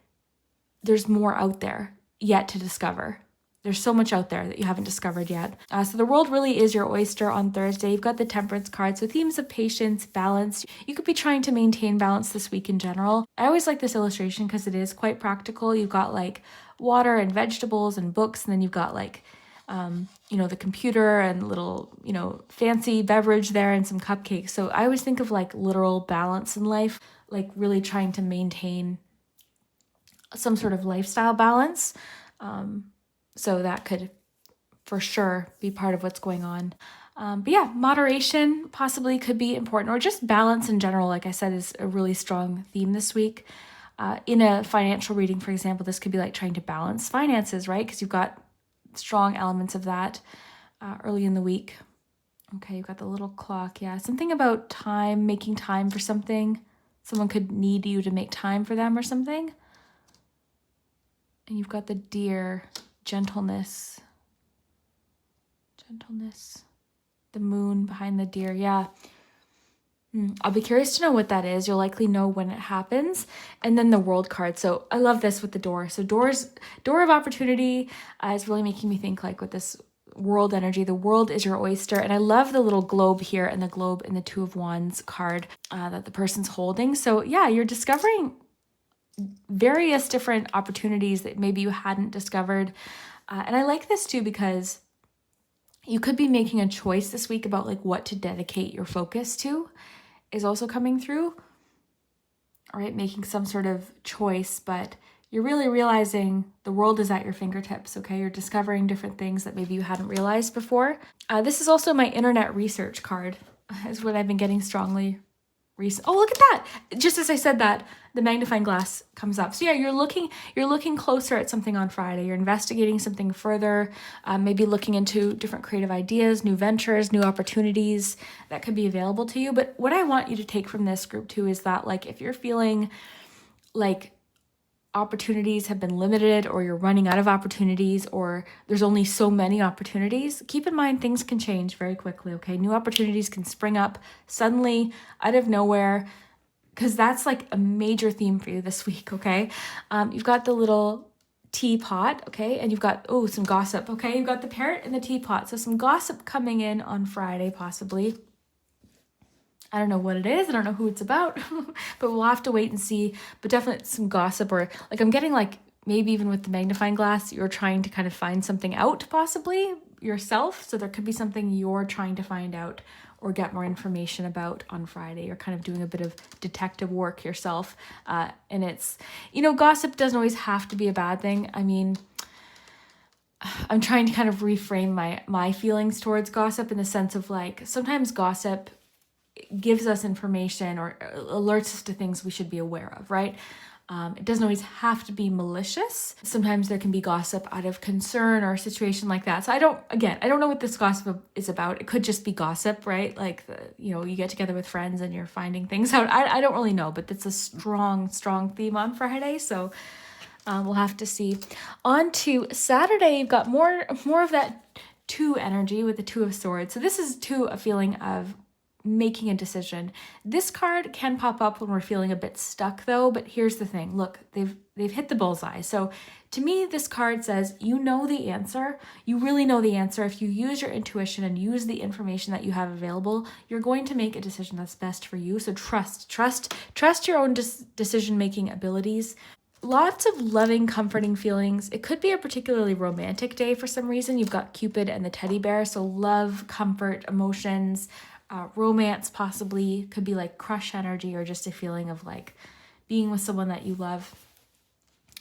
Speaker 1: there's more out there yet to discover. There's so much out there that you haven't discovered yet. So the world really is your oyster on Thursday. You've got the temperance card. So themes of patience, balance. You could be trying to maintain balance this week in general. I always like this illustration because it is quite practical. You've got like water and vegetables and books, and then you've got like the computer and little, fancy beverage there and some cupcakes. So I always think of like literal balance in life, like really trying to maintain some sort of lifestyle balance. So that could for sure be part of what's going on. But yeah, moderation possibly could be important, or just balance in general, like I said, is a really strong theme this week. In a financial reading, for example, this could be like trying to balance finances, right? Because you've got strong elements of that early in the week. Okay, you've got the little clock. Yeah, something about time, making time for something. Someone could need you to make time for them or something. And you've got the deer, gentleness. The moon behind the deer. Yeah. I'll be curious to know what that is. You'll likely know when it happens. And then the world card. So I love this with the door. So door of opportunity is really making me think like with this world energy. The world is your oyster. And I love the little globe here and the globe in the Two of Wands card that the person's holding. So yeah, you're discovering various different opportunities that maybe you hadn't discovered. And I like this too because you could be making a choice this week about like what to dedicate your focus to is also coming through. All right, making some sort of choice, but you're really realizing the world is at your fingertips, okay? You're discovering different things that maybe you hadn't realized before. This is also my internet research card, is what I've been getting strongly recent. Oh, look at that. Just as I said that, the magnifying glass comes up. So yeah, you're looking closer at something on Friday. You're investigating something further, maybe looking into different creative ideas, new ventures, new opportunities that could be available to you. But what I want you to take from this group too is that like if you're feeling like opportunities have been limited or you're running out of opportunities or there's only so many opportunities, keep in mind things can change very quickly, okay? New opportunities can spring up suddenly out of nowhere because that's like a major theme for you this week, okay? You've got the little teapot, okay? And you've got, some gossip, okay? You've got the parrot and the teapot. So some gossip coming in on Friday possibly. I don't know what it is. I don't know who it's about, but we'll have to wait and see. But definitely some gossip, or like I'm getting like maybe even with the magnifying glass, you're trying to kind of find something out possibly yourself. So there could be something you're trying to find out or get more information about on Friday. You're kind of doing a bit of detective work yourself. And it's, gossip doesn't always have to be a bad thing. I mean, I'm trying to kind of reframe my feelings towards gossip in the sense of like, sometimes gossip gives us information or alerts us to things we should be aware of, right? It doesn't always have to be malicious. Sometimes there can be gossip out of concern or a situation like that. So I don't know what this gossip is about. It could just be gossip, right? Like, you get together with friends and you're finding things out. I don't really know, but it's a strong theme on Friday. So we'll have to see. On to Saturday, you've got more of that two energy with the Two of Swords. So this is a feeling of making a decision. This card can pop up when we're feeling a bit stuck though, but here's the thing. Look, they've hit the bullseye. So to me, this card says, you know the answer. You really know the answer. If you use your intuition and use the information that you have available, you're going to make a decision that's best for you. So trust your own decision-making abilities. Lots of loving, comforting feelings. It could be a particularly romantic day for some reason. You've got Cupid and the teddy bear. So love, comfort, emotions, romance possibly, could be like crush energy or just a feeling of like being with someone that you love.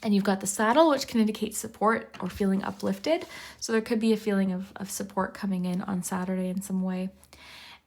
Speaker 1: And you've got the saddle, which can indicate support or feeling uplifted. So there could be a feeling of support coming in on Saturday in some way.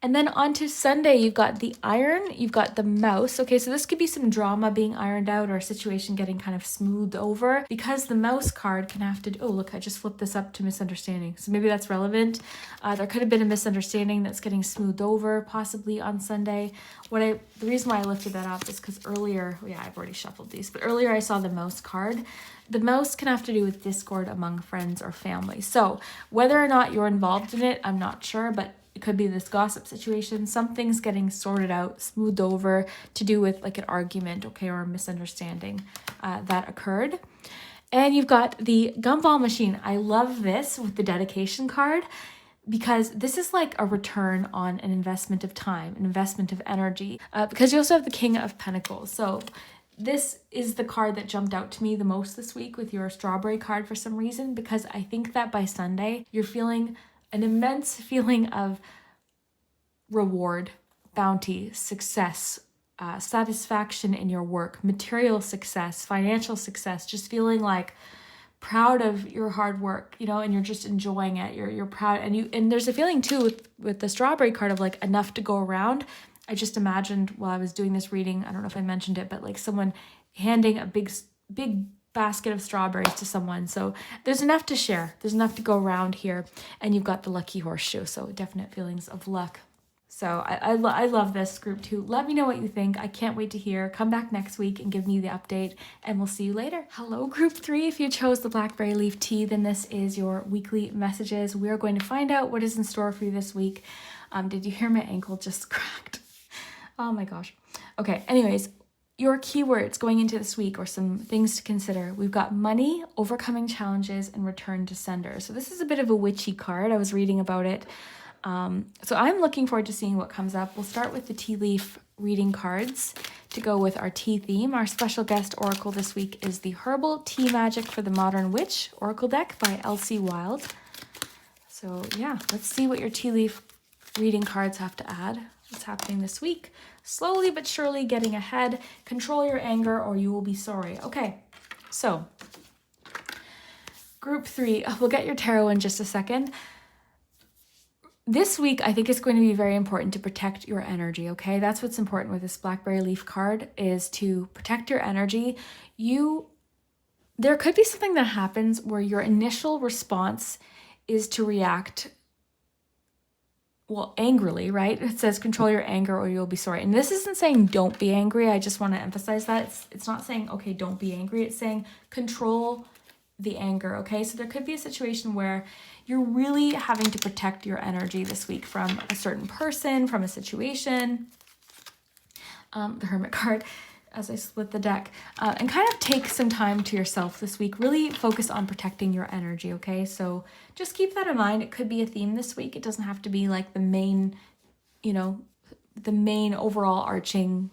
Speaker 1: And then on to Sunday, you've got the iron, you've got the mouse. Okay, so this could be some drama being ironed out or a situation getting kind of smoothed over because the mouse card can have to, look, I just flipped this up to misunderstanding. So maybe that's relevant. There could have been a misunderstanding that's getting smoothed over possibly on Sunday. The reason why I lifted that up is because earlier, I've already shuffled these, but earlier I saw the mouse card. The mouse can have to do with discord among friends or family. So whether or not you're involved in it, I'm not sure, but it could be this gossip situation. Something's getting sorted out, smoothed over to do with like an argument, okay, or a misunderstanding that occurred. And you've got the gumball machine. I love this with the dedication card because this is like a return on an investment of time, an investment of energy, because you also have the King of Pentacles. So this is the card that jumped out to me the most this week with your strawberry card for some reason, because I think that by Sunday, you're feeling an immense feeling of reward, bounty, success, satisfaction in your work, material success, financial success, just feeling like proud of your hard work, and you're just enjoying it. You're proud, and there's a feeling too with the strawberry card of like enough to go around. I just imagined while I was doing this reading, I don't know if I mentioned it, but like someone handing a big basket of strawberries to someone. So there's enough to share. There's enough to go around here, and you've got the lucky horseshoe. So definite feelings of luck. So I love this group too. Let me know what you think. I can't wait to hear. Come back next week and give me the update, and we'll see you later. Hello, group 3. If you chose the blackberry leaf tea, then this is your weekly messages. We are going to find out what is in store for you this week. Did you hear my ankle just cracked? Oh my gosh. Okay, anyways, your keywords going into this week, or some things to consider. We've got money, overcoming challenges, and return to sender. So this is a bit of a witchy card. I was reading about it. So I'm looking forward to seeing what comes up. We'll start with the tea leaf reading cards to go with our tea theme. Our special guest oracle this week is the Herbal Tea Magic for the Modern Witch Oracle deck by Elsie Wild. So yeah, let's see what your tea leaf reading cards have to add. What's happening this week? Slowly but surely getting ahead. Control your anger or you will be sorry. Okay, so group 3, we'll get your tarot in just a second. This week, I think it's going to be very important to protect your energy, okay? That's what's important with this blackberry leaf card, is to protect your energy. There could be something that happens where your initial response is to react, well, angrily, right? It says control your anger or you'll be sorry. And this isn't saying don't be angry. I just want to emphasize that. It's not saying, okay, don't be angry. It's saying control the anger, okay? So there could be a situation where you're really having to protect your energy this week from a certain person, from a situation. The Hermit card, as I split the deck, and kind of take some time to yourself this week. Really focus on protecting your energy, okay? So just keep that in mind. It could be a theme this week. It doesn't have to be like the main overall arching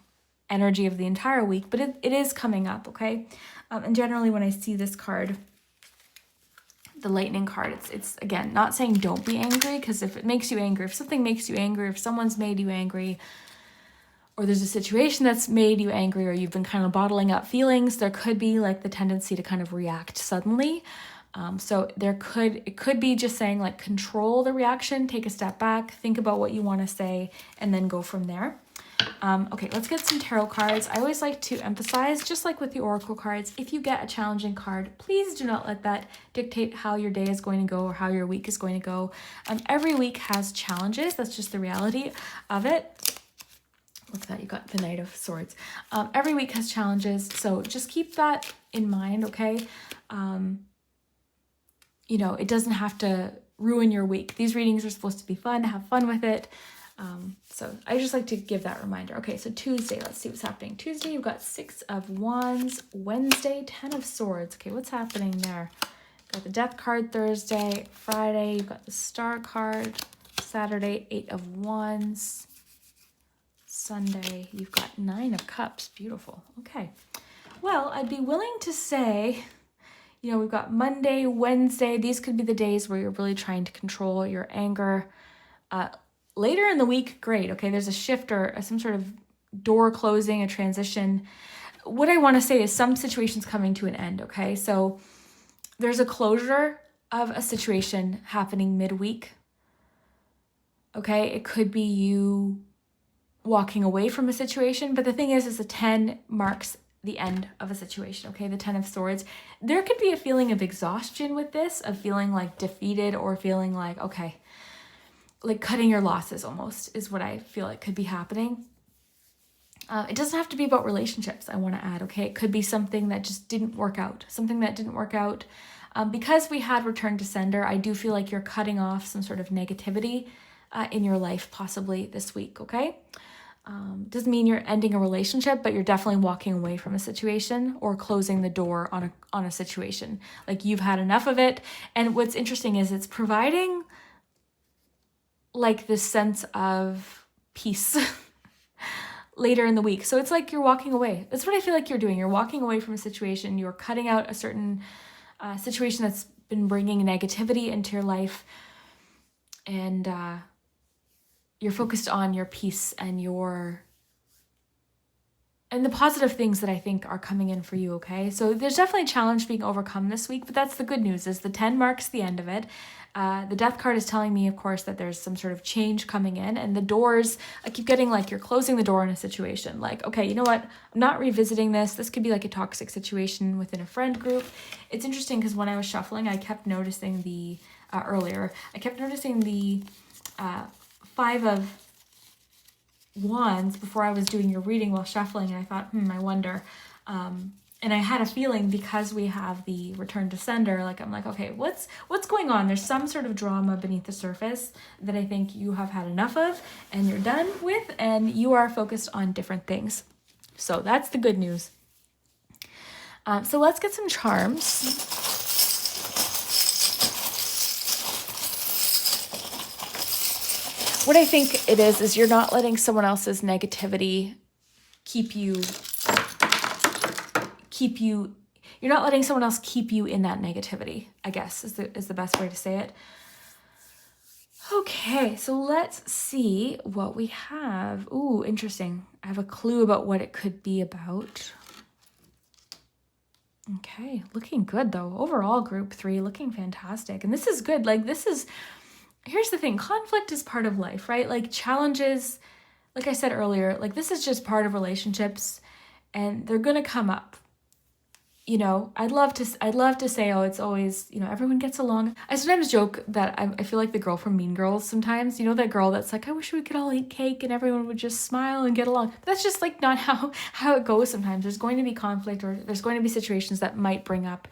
Speaker 1: energy of the entire week, but it is coming up, okay? And generally when I see this card, the lightning card, it's again, not saying don't be angry, because if it makes you angry, if something makes you angry, if someone's made you angry, or there's a situation that's made you angry, or you've been kind of bottling up feelings, there could be like the tendency to kind of react suddenly. So it could be just saying like control the reaction, take a step back, think about what you want to say, and then go from there. Okay, let's get some tarot cards. I always like to emphasize, just like with the oracle cards, if you get a challenging card, please do not let that dictate how your day is going to go or how your week is going to go. Every week has challenges. That's just the reality of it. Look at that, you got the Knight of Swords. Every week has challenges, so just keep that in mind, okay? It doesn't have to ruin your week. These readings are supposed to be fun, have fun with it. So I just like to give that reminder. Okay, so Tuesday, let's see what's happening. Tuesday, you've got 6 of Wands. Wednesday, 10 of Swords. Okay, what's happening there? Got the Death card Thursday. Friday, you've got the Star card. Saturday, 8 of Wands. Sunday, you've got 9 of Cups. Beautiful. Okay. Well, I'd be willing to say, we've got Monday, Wednesday. These could be the days where you're really trying to control your anger. Later in the week, great. Okay, there's a shift or some sort of door closing, a transition. What I want to say is some situations coming to an end, okay? So there's a closure of a situation happening midweek, okay? It could be you walking away from a situation, but the thing is the 10 marks the end of a situation, okay? The 10 of Swords. There could be a feeling of exhaustion with this, of feeling like defeated, or feeling like, okay, like cutting your losses almost is what I feel like could be happening. It doesn't have to be about relationships, I want to add, okay? It could be something that just didn't work out. Because we had return to sender, I do feel like you're cutting off some sort of negativity in your life possibly this week, okay? Doesn't mean you're ending a relationship, but you're definitely walking away from a situation or closing the door on a situation. Like you've had enough of it. And what's interesting is it's providing like this sense of peace. later in the week. So it's like you're walking away. That's what I feel like you're doing. You're walking away from a situation. You're cutting out a certain situation that's been bringing negativity into your life. And you're focused on your peace and the positive things that I think are coming in for you, okay? So there's definitely a challenge being overcome this week, but that's the good news, is the 10 marks the end of it. The death card is telling me, of course, that there's some sort of change coming in, and the doors, I keep getting like you're closing the door in a situation. Like, okay, you know what? I'm not revisiting this. This could be like a toxic situation within a friend group. It's interesting because when I was shuffling, I kept noticing the 5 of Wands before I was doing your reading while shuffling, and I thought, I wonder. And I had a feeling, because we have the return to sender, like I'm like, okay, what's going on? There's some sort of drama beneath the surface that I think you have had enough of and you're done with, and you are focused on different things. So that's the good news. So let's get some charms. What I think it is you're not letting someone else's negativity you're not letting someone else keep you in that negativity, I guess is the best way to say it. Okay, so let's see what we have. Ooh, interesting. I have a clue about what it could be about. Okay, looking good though. Overall, group 3, looking fantastic. And this is good. Like, here's the thing, conflict is part of life, right? Like, challenges, like I said earlier, like, this is just part of relationships, and they're gonna come up. You know, I'd love to say, oh, it's always, everyone gets along. I sometimes joke that I feel like the girl from Mean Girls sometimes, that girl that's like, I wish we could all eat cake and everyone would just smile and get along. But that's just like not how it goes sometimes. There's going to be conflict, or there's going to be situations that might bring up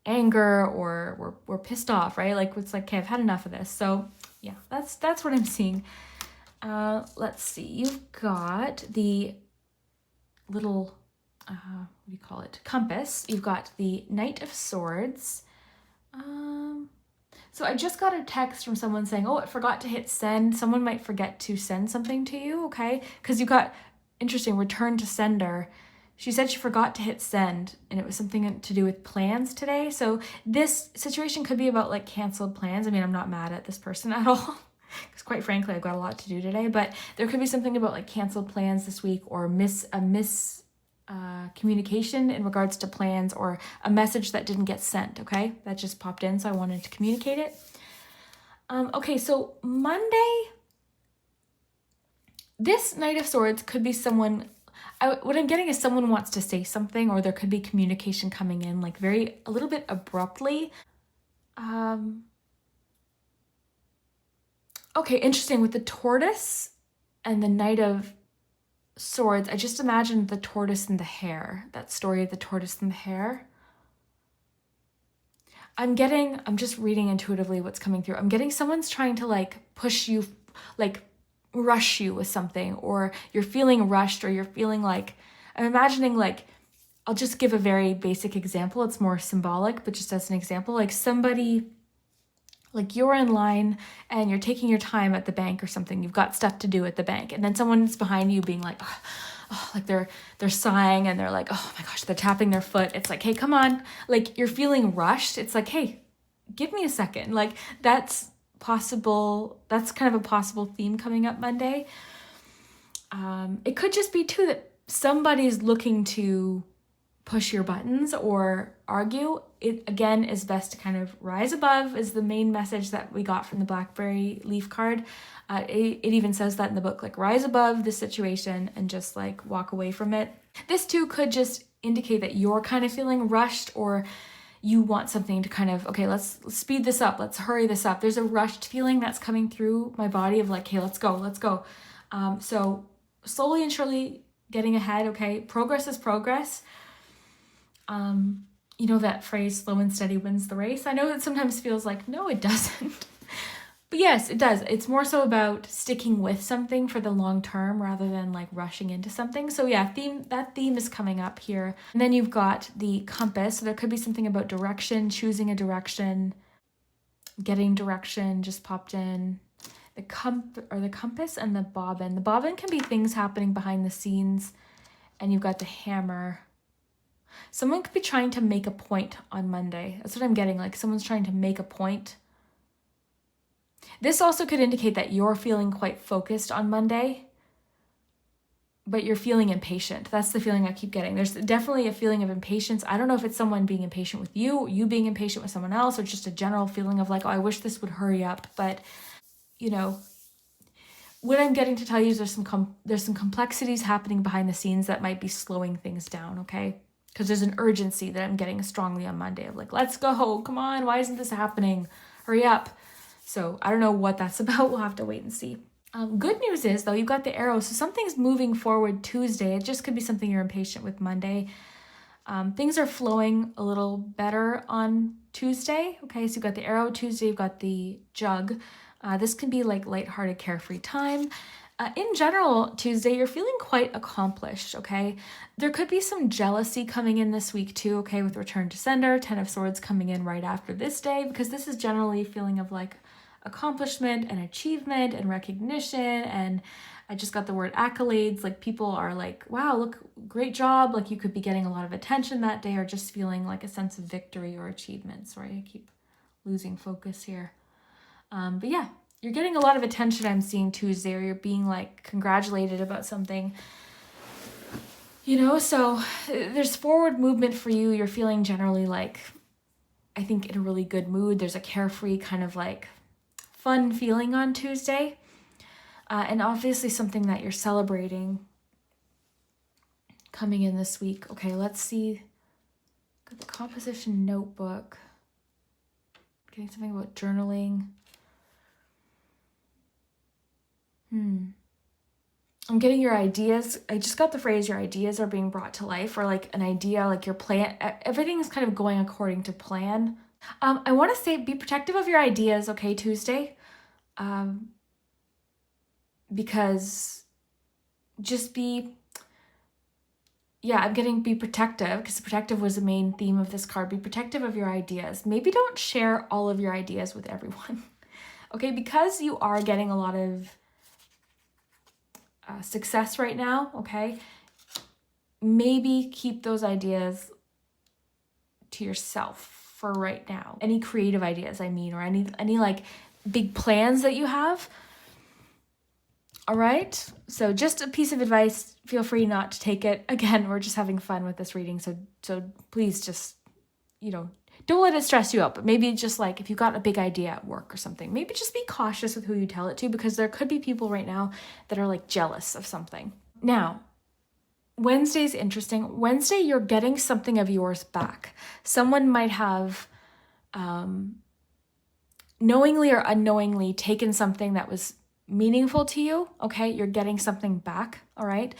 Speaker 1: anger, or we're pissed off, right? Like, it's like, okay, I've had enough of this. So yeah, that's what I'm seeing. Let's see, you've got the little, what do you call it? Compass. You've got the Knight of Swords. So I just got a text from someone saying, oh, I forgot to hit send. Someone might forget to send something to you, okay? Because you've got, interesting, return to sender. She said she forgot to hit send, and it was something to do with plans today. So this situation could be about like canceled plans. I mean, I'm not mad at this person at all, because quite frankly, I've got a lot to do today, but there could be something about like canceled plans this week, or communication in regards to plans, or a message that didn't get sent, okay? That just popped in, so I wanted to communicate it. Okay, so Monday, this Knight of Swords could be someone, what I'm getting is someone wants to say something, or there could be communication coming in, like a little bit abruptly. Okay, interesting, with the tortoise and the Knight of Swords, I just imagined the tortoise and the hare, that story of the tortoise and the hare. I'm just reading intuitively what's coming through. I'm getting someone's trying to like push you, like rush you with something, or you're feeling rushed, or you're feeling like, I'm imagining like, I'll just give a very basic example. It's more symbolic, but just as an example, like somebody, like you're in line and you're taking your time at the bank or something. You've got stuff to do at the bank, and then someone's behind you being like, oh, like they're sighing, and they're like, oh my gosh, they're tapping their foot. It's like, hey, come on. Like, you're feeling rushed. It's like, hey, give me a second. Like, that's possible. That's kind of a possible theme coming up Monday. It could just be too that somebody's looking to push your buttons or argue. It again is best to kind of rise above, is the main message that we got from the Blackberry leaf card. It even says that in the book, like, rise above the situation and just like walk away from it. This too could just indicate that you're kind of feeling rushed, or you want something to kind of, okay, let's speed this up, let's hurry this up. There's a rushed feeling that's coming through my body of like, hey, let's go. So slowly and surely getting ahead, okay? Progress is progress. You know that phrase, slow and steady wins the race? I know it sometimes feels like, no, it doesn't. But yes, it does. It's more so about sticking with something for the long term rather than like rushing into something. So yeah, that theme is coming up here. And then you've got the compass. So there could be something about direction, choosing a direction, getting direction just popped in. the compass and the bobbin. The bobbin can be things happening behind the scenes, and you've got the hammer. Someone could be trying to make a point on Monday. That's what I'm getting, like someone's trying to make a point. This also could indicate that you're feeling quite focused on Monday, but you're feeling impatient. That's the feeling I keep getting. There's definitely a feeling of impatience. I don't know if it's someone being impatient with you being impatient with someone else, or just a general feeling of like, oh, I wish this would hurry up. But, you know, what I'm getting to tell you is there's some complexities happening behind the scenes that might be slowing things down, okay? Because there's an urgency that I'm getting strongly on Monday of like, let's go, come on, why isn't this happening? Hurry up. So I don't know what that's about. We'll have to wait and see. Good news is, though, you've got the arrow. So something's moving forward Tuesday. It just could be something you're impatient with Monday. Things are flowing a little better on Tuesday. Okay, so you've got the arrow Tuesday. You've got the jug. This can be like lighthearted, carefree time. In general, Tuesday, you're feeling quite accomplished, okay? There could be some jealousy coming in this week too, okay, with return to sender, 10 of Swords coming in right after this day, because this is generally a feeling of like accomplishment and achievement and recognition. And I just got the word accolades, like people are like, wow, look, great job. Like you could be getting a lot of attention that day, or just feeling like a sense of victory or achievement. Sorry, I keep losing focus here. But yeah, you're getting a lot of attention, I'm seeing Tuesday, or you're being like congratulated about something, you know, so there's forward movement for you. You're feeling generally like, I think, in a really good mood. There's a carefree kind of like fun feeling on Tuesday. And obviously something that you're celebrating coming in this week. Okay, let's see. Got the composition notebook. Getting something about journaling. I'm getting your ideas. I just got the phrase, your ideas are being brought to life, or like an idea, like your plan. Everything is kind of going according to plan. I want to say be protective of your ideas, okay, Tuesday. Because just be protective, because protective was the main theme of this card. Be protective of your ideas. Maybe don't share all of your ideas with everyone. Okay, because you are getting a lot of success right now, okay? Maybe keep those ideas to yourself for right now. Any creative ideas, I mean, or any like big plans that you have. All right, so just a piece of advice, feel free not to take it. Again, we're just having fun with this reading, so please just, you know, don't let it stress you out, but maybe just like if you've got a big idea at work or something, maybe just be cautious with who you tell it to, because there could be people right now that are like jealous of something. Now, Wednesday's interesting. Wednesday, you're getting something of yours back. Someone might have knowingly or unknowingly taken something that was meaningful to you, okay? You're getting something back, all right?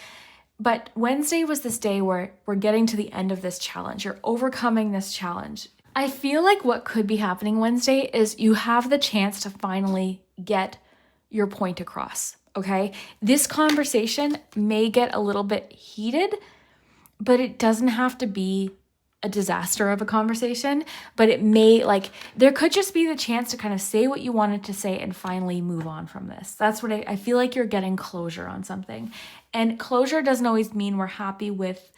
Speaker 1: But Wednesday was this day where we're getting to the end of this challenge. You're overcoming this challenge. I feel like what could be happening Wednesday is you have the chance to finally get your point across, okay? This conversation may get a little bit heated, but it doesn't have to be a disaster of a conversation, but it may, like, there could just be the chance to kind of say what you wanted to say and finally move on from this. That's what I feel like you're getting closure on something. And closure doesn't always mean we're happy with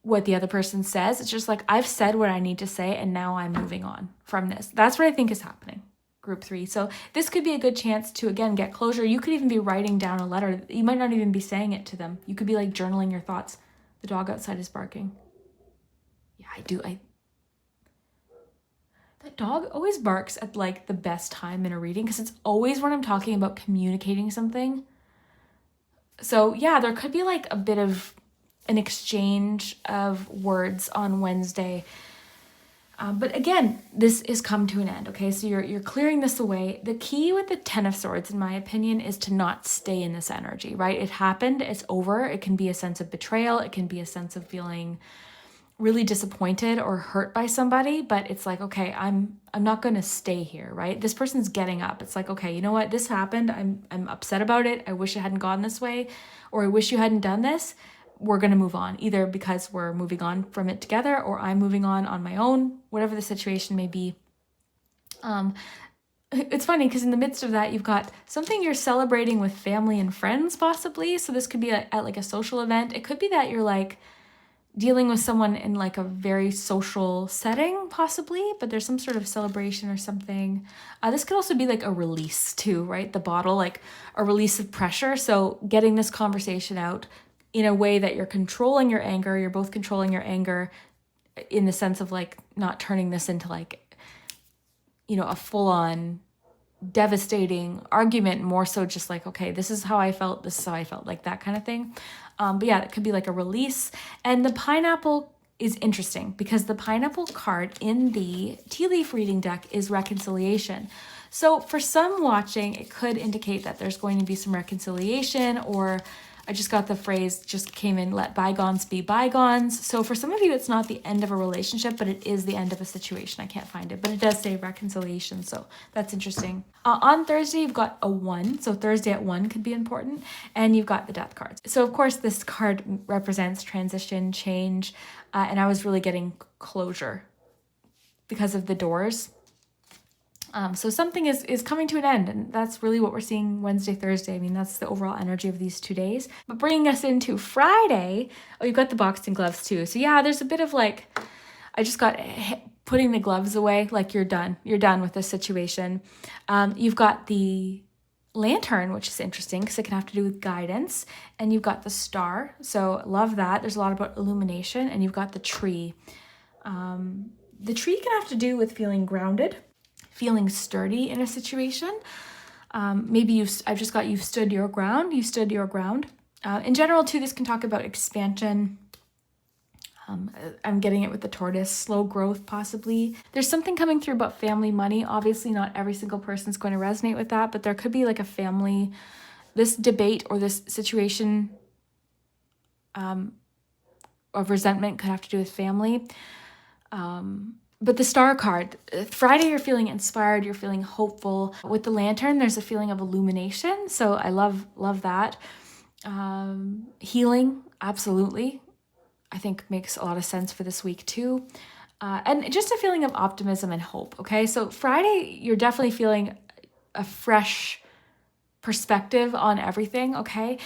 Speaker 1: what the other person says. It's just like, I've said what I need to say and now I'm moving on from this. That's what I think is happening, group 3. So this could be a good chance to, again, get closure. You could even be writing down a letter. You might not even be saying it to them. You could be like journaling your thoughts. The dog outside is barking. Yeah, that dog always barks at like the best time in a reading, because it's always when I'm talking about communicating something. So yeah, there could be like a bit of an exchange of words on Wednesday. But again, this is come to an end, okay? So you're clearing this away. The key with the 10 of Swords, in my opinion, is to not stay in this energy, right? It happened, it's over. It can be a sense of betrayal. It can be a sense of feeling really disappointed or hurt by somebody, but it's like, okay, I'm not going to stay here, right? This person's getting up. It's like, okay, you know what? This happened. I'm upset about it. I wish it hadn't gone this way, or I wish you hadn't done this. We're going to move on, either because we're moving on from it together, or I'm moving on my own, whatever the situation may be. it's funny because in the midst of that, you've got something you're celebrating with family and friends, possibly. So this could be at like a social event. It could be that you're like dealing with someone in like a very social setting, possibly, but there's some sort of celebration or something. This could also be like a release too, right? The bottle, like a release of pressure. So getting this conversation out in a way that you're controlling your anger. You're both controlling your anger in the sense of like not turning this into like, a full-on devastating argument, more so just like, okay, this is how I felt, like that kind of thing. But yeah, it could be like a release. And the pineapple is interesting because the pineapple card in the tea leaf reading deck is reconciliation. So for some watching, it could indicate that there's going to be some reconciliation, or I just got the phrase just came in, let bygones be bygones. So for some of you, it's not the end of a relationship, but it is the end of a situation. I can't find it, but it does say reconciliation. So that's interesting. On Thursday, you've got a 1. So Thursday at 1 could be important. And you've got the death cards. So of course, this card represents transition, change. And I was really getting closure because of the doors. So something is coming to an end, and that's really what we're seeing Wednesday, Thursday. I mean, that's the overall energy of these 2 days. But bringing us into Friday, you've got the boxing gloves too. So yeah, there's a bit of like, I just got putting the gloves away, like you're done with this situation. You've got the lantern, which is interesting because it can have to do with guidance, and you've got the star. So love that. There's a lot about illumination, and you've got the tree. The tree can have to do with feeling grounded, feeling sturdy in a situation. Maybe I've just got you've stood your ground. In general, too, this can talk about expansion. I'm getting it with the tortoise, slow growth, possibly. There's something coming through about family money. Obviously, not every single person's going to resonate with that, but there could be like a family, this debate or this situation of resentment could have to do with family. But the star card, Friday, you're feeling inspired, you're feeling hopeful. With the lantern, there's a feeling of illumination. So I love that. Healing, absolutely. I think makes a lot of sense for this week too. And just a feeling of optimism and hope, okay? So Friday, you're definitely feeling a fresh perspective on everything, okay?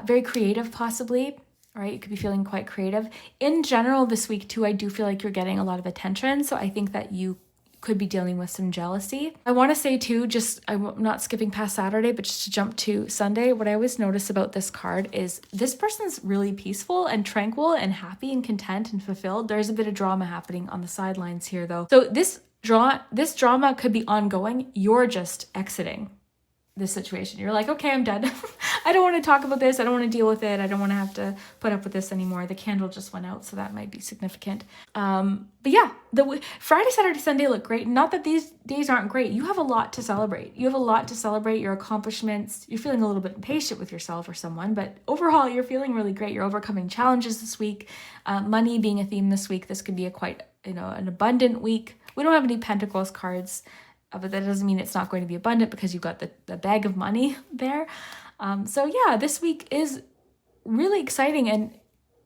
Speaker 1: Very creative, possibly. Right? You could be feeling quite creative. In general, this week too, I do feel like you're getting a lot of attention. So I think that you could be dealing with some jealousy. I want to say too, I'm not skipping past Saturday, but just to jump to Sunday, what I always notice about this card is this person's really peaceful and tranquil and happy and content and fulfilled. There's a bit of drama happening on the sidelines here though. So this drama could be ongoing. You're just exiting this situation. You're like, okay, I'm done. I don't want to talk about this. I don't want to deal with it. I don't want to have to put up with this anymore. The candle just went out, so that might be significant. But yeah, the Friday, Saturday, Sunday look great. Not that these days aren't great. You have a lot to celebrate. Your accomplishments. You're feeling a little bit impatient with yourself or someone, but overall, you're feeling really great. You're overcoming challenges this week. Money being a theme this week. This could be a quite, an abundant week. We don't have any Pentacles cards, but that doesn't mean it's not going to be abundant because you've got the bag of money there. So yeah, this week is really exciting, and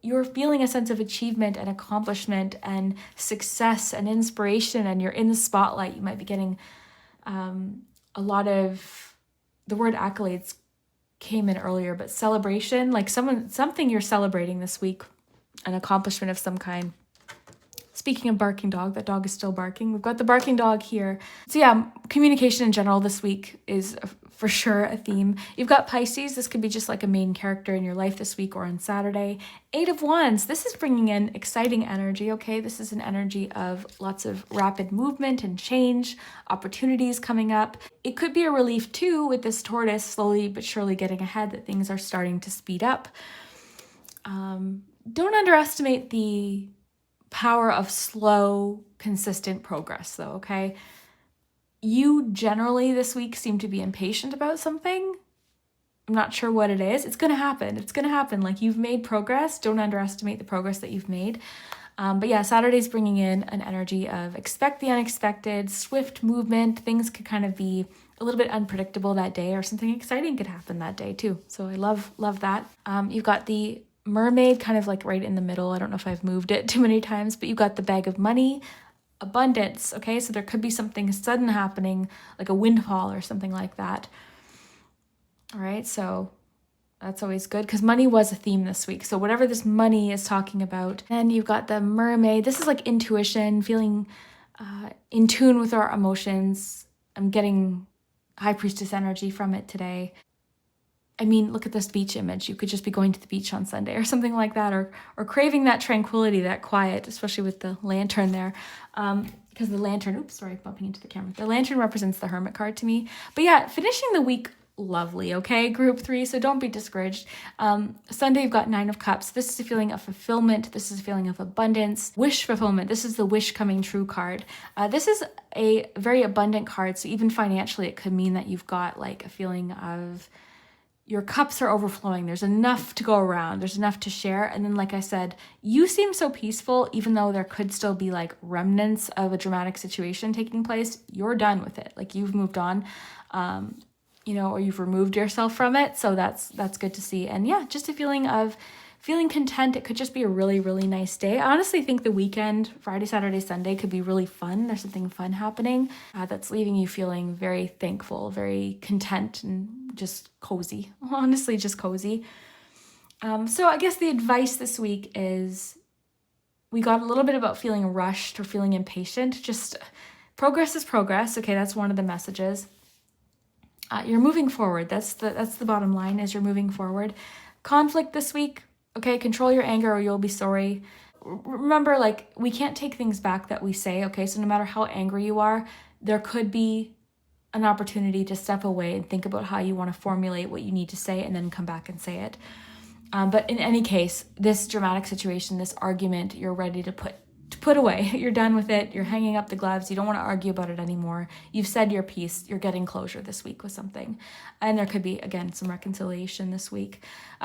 Speaker 1: you're feeling a sense of achievement and accomplishment and success and inspiration, and you're in the spotlight. You might be getting a lot of, the word accolades came in earlier, but celebration, like something you're celebrating this week, an accomplishment of some kind. Speaking of barking dog, that dog is still barking. We've got the barking dog here. So yeah, communication in general this week is for sure a theme. You've got Pisces. This could be just like a main character in your life this week or on Saturday. 8 of Wands. This is bringing in exciting energy, okay? This is an energy of lots of rapid movement and change, opportunities coming up. It could be a relief too with this tortoise slowly but surely getting ahead, that things are starting to speed up. Don't underestimate the power of slow, consistent progress though, okay? You generally this week seem to be impatient about something. I'm not sure what it is. It's going to happen. Like, you've made progress. Don't underestimate the progress that you've made. But yeah, Saturday's bringing in an energy of expect the unexpected, swift movement. Things could kind of be a little bit unpredictable that day, or something exciting could happen that day too. So I love that. You've got the mermaid kind of like right in the middle. I don't know if I've moved it too many times, but you've got the bag of money. abundance, okay? So there could be something sudden happening, like a windfall or something like that. All right, so that's always good because money was a theme this week. So whatever this money is talking about. And you've got the mermaid. This is like intuition, feeling in tune with our emotions. I'm getting high priestess energy from it today. I mean, look at this beach image. You could just be going to the beach on Sunday or something like that, or craving that tranquility, that quiet, especially with the lantern there. Because the lantern, oops, sorry, bumping into the camera. The lantern represents the Hermit card to me. But yeah, finishing the week lovely, okay, group 3, so don't be discouraged. Sunday, you've got 9 of Cups. This is a feeling of fulfillment. This is a feeling of abundance. Wish fulfillment. This is the wish coming true card. This is a very abundant card, so even financially, it could mean that you've got like a feeling of your cups are overflowing. There's enough to go around. There's enough to share. And then, like I said, you seem so peaceful, even though there could still be like remnants of a dramatic situation taking place. You're done with it. Like you've moved on, or you've removed yourself from it. So that's good to see. And yeah, just a feeling of feeling content. It could just be a really, really nice day. I honestly think the weekend, Friday, Saturday, Sunday, could be really fun. There's something fun happening that's leaving you feeling very thankful, very content, and just cozy. Honestly, just cozy. So I guess the advice this week is we got a little bit about feeling rushed or feeling impatient. Just progress is progress. Okay, that's one of the messages. You're moving forward. That's the bottom line, is you're moving forward. Conflict this week. Okay, control your anger or you'll be sorry. Remember, like, we can't take things back that we say, okay? So no matter how angry you are, there could be an opportunity to step away and think about how you want to formulate what you need to say and then come back and say it. But in any case, this dramatic situation, this argument, you're ready to put away. You're done with it. You're hanging up the gloves. You don't want to argue about it anymore. You've said your piece. You're getting closure this week with something. And there could be, again, some reconciliation this week.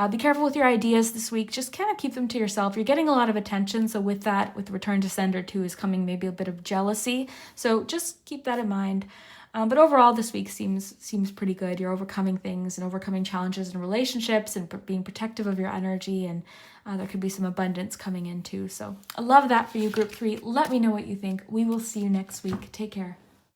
Speaker 1: Be careful with your ideas this week. Just kind of keep them to yourself. You're getting a lot of attention. So with that, with return to sender too, is coming maybe a bit of jealousy. So just keep that in mind. But overall, this week seems pretty good. You're overcoming things and overcoming challenges in relationships and being protective of your energy. And there could be some abundance coming in too. So I love that for you, group 3. Let me know what you think. We will see you next week. Take care.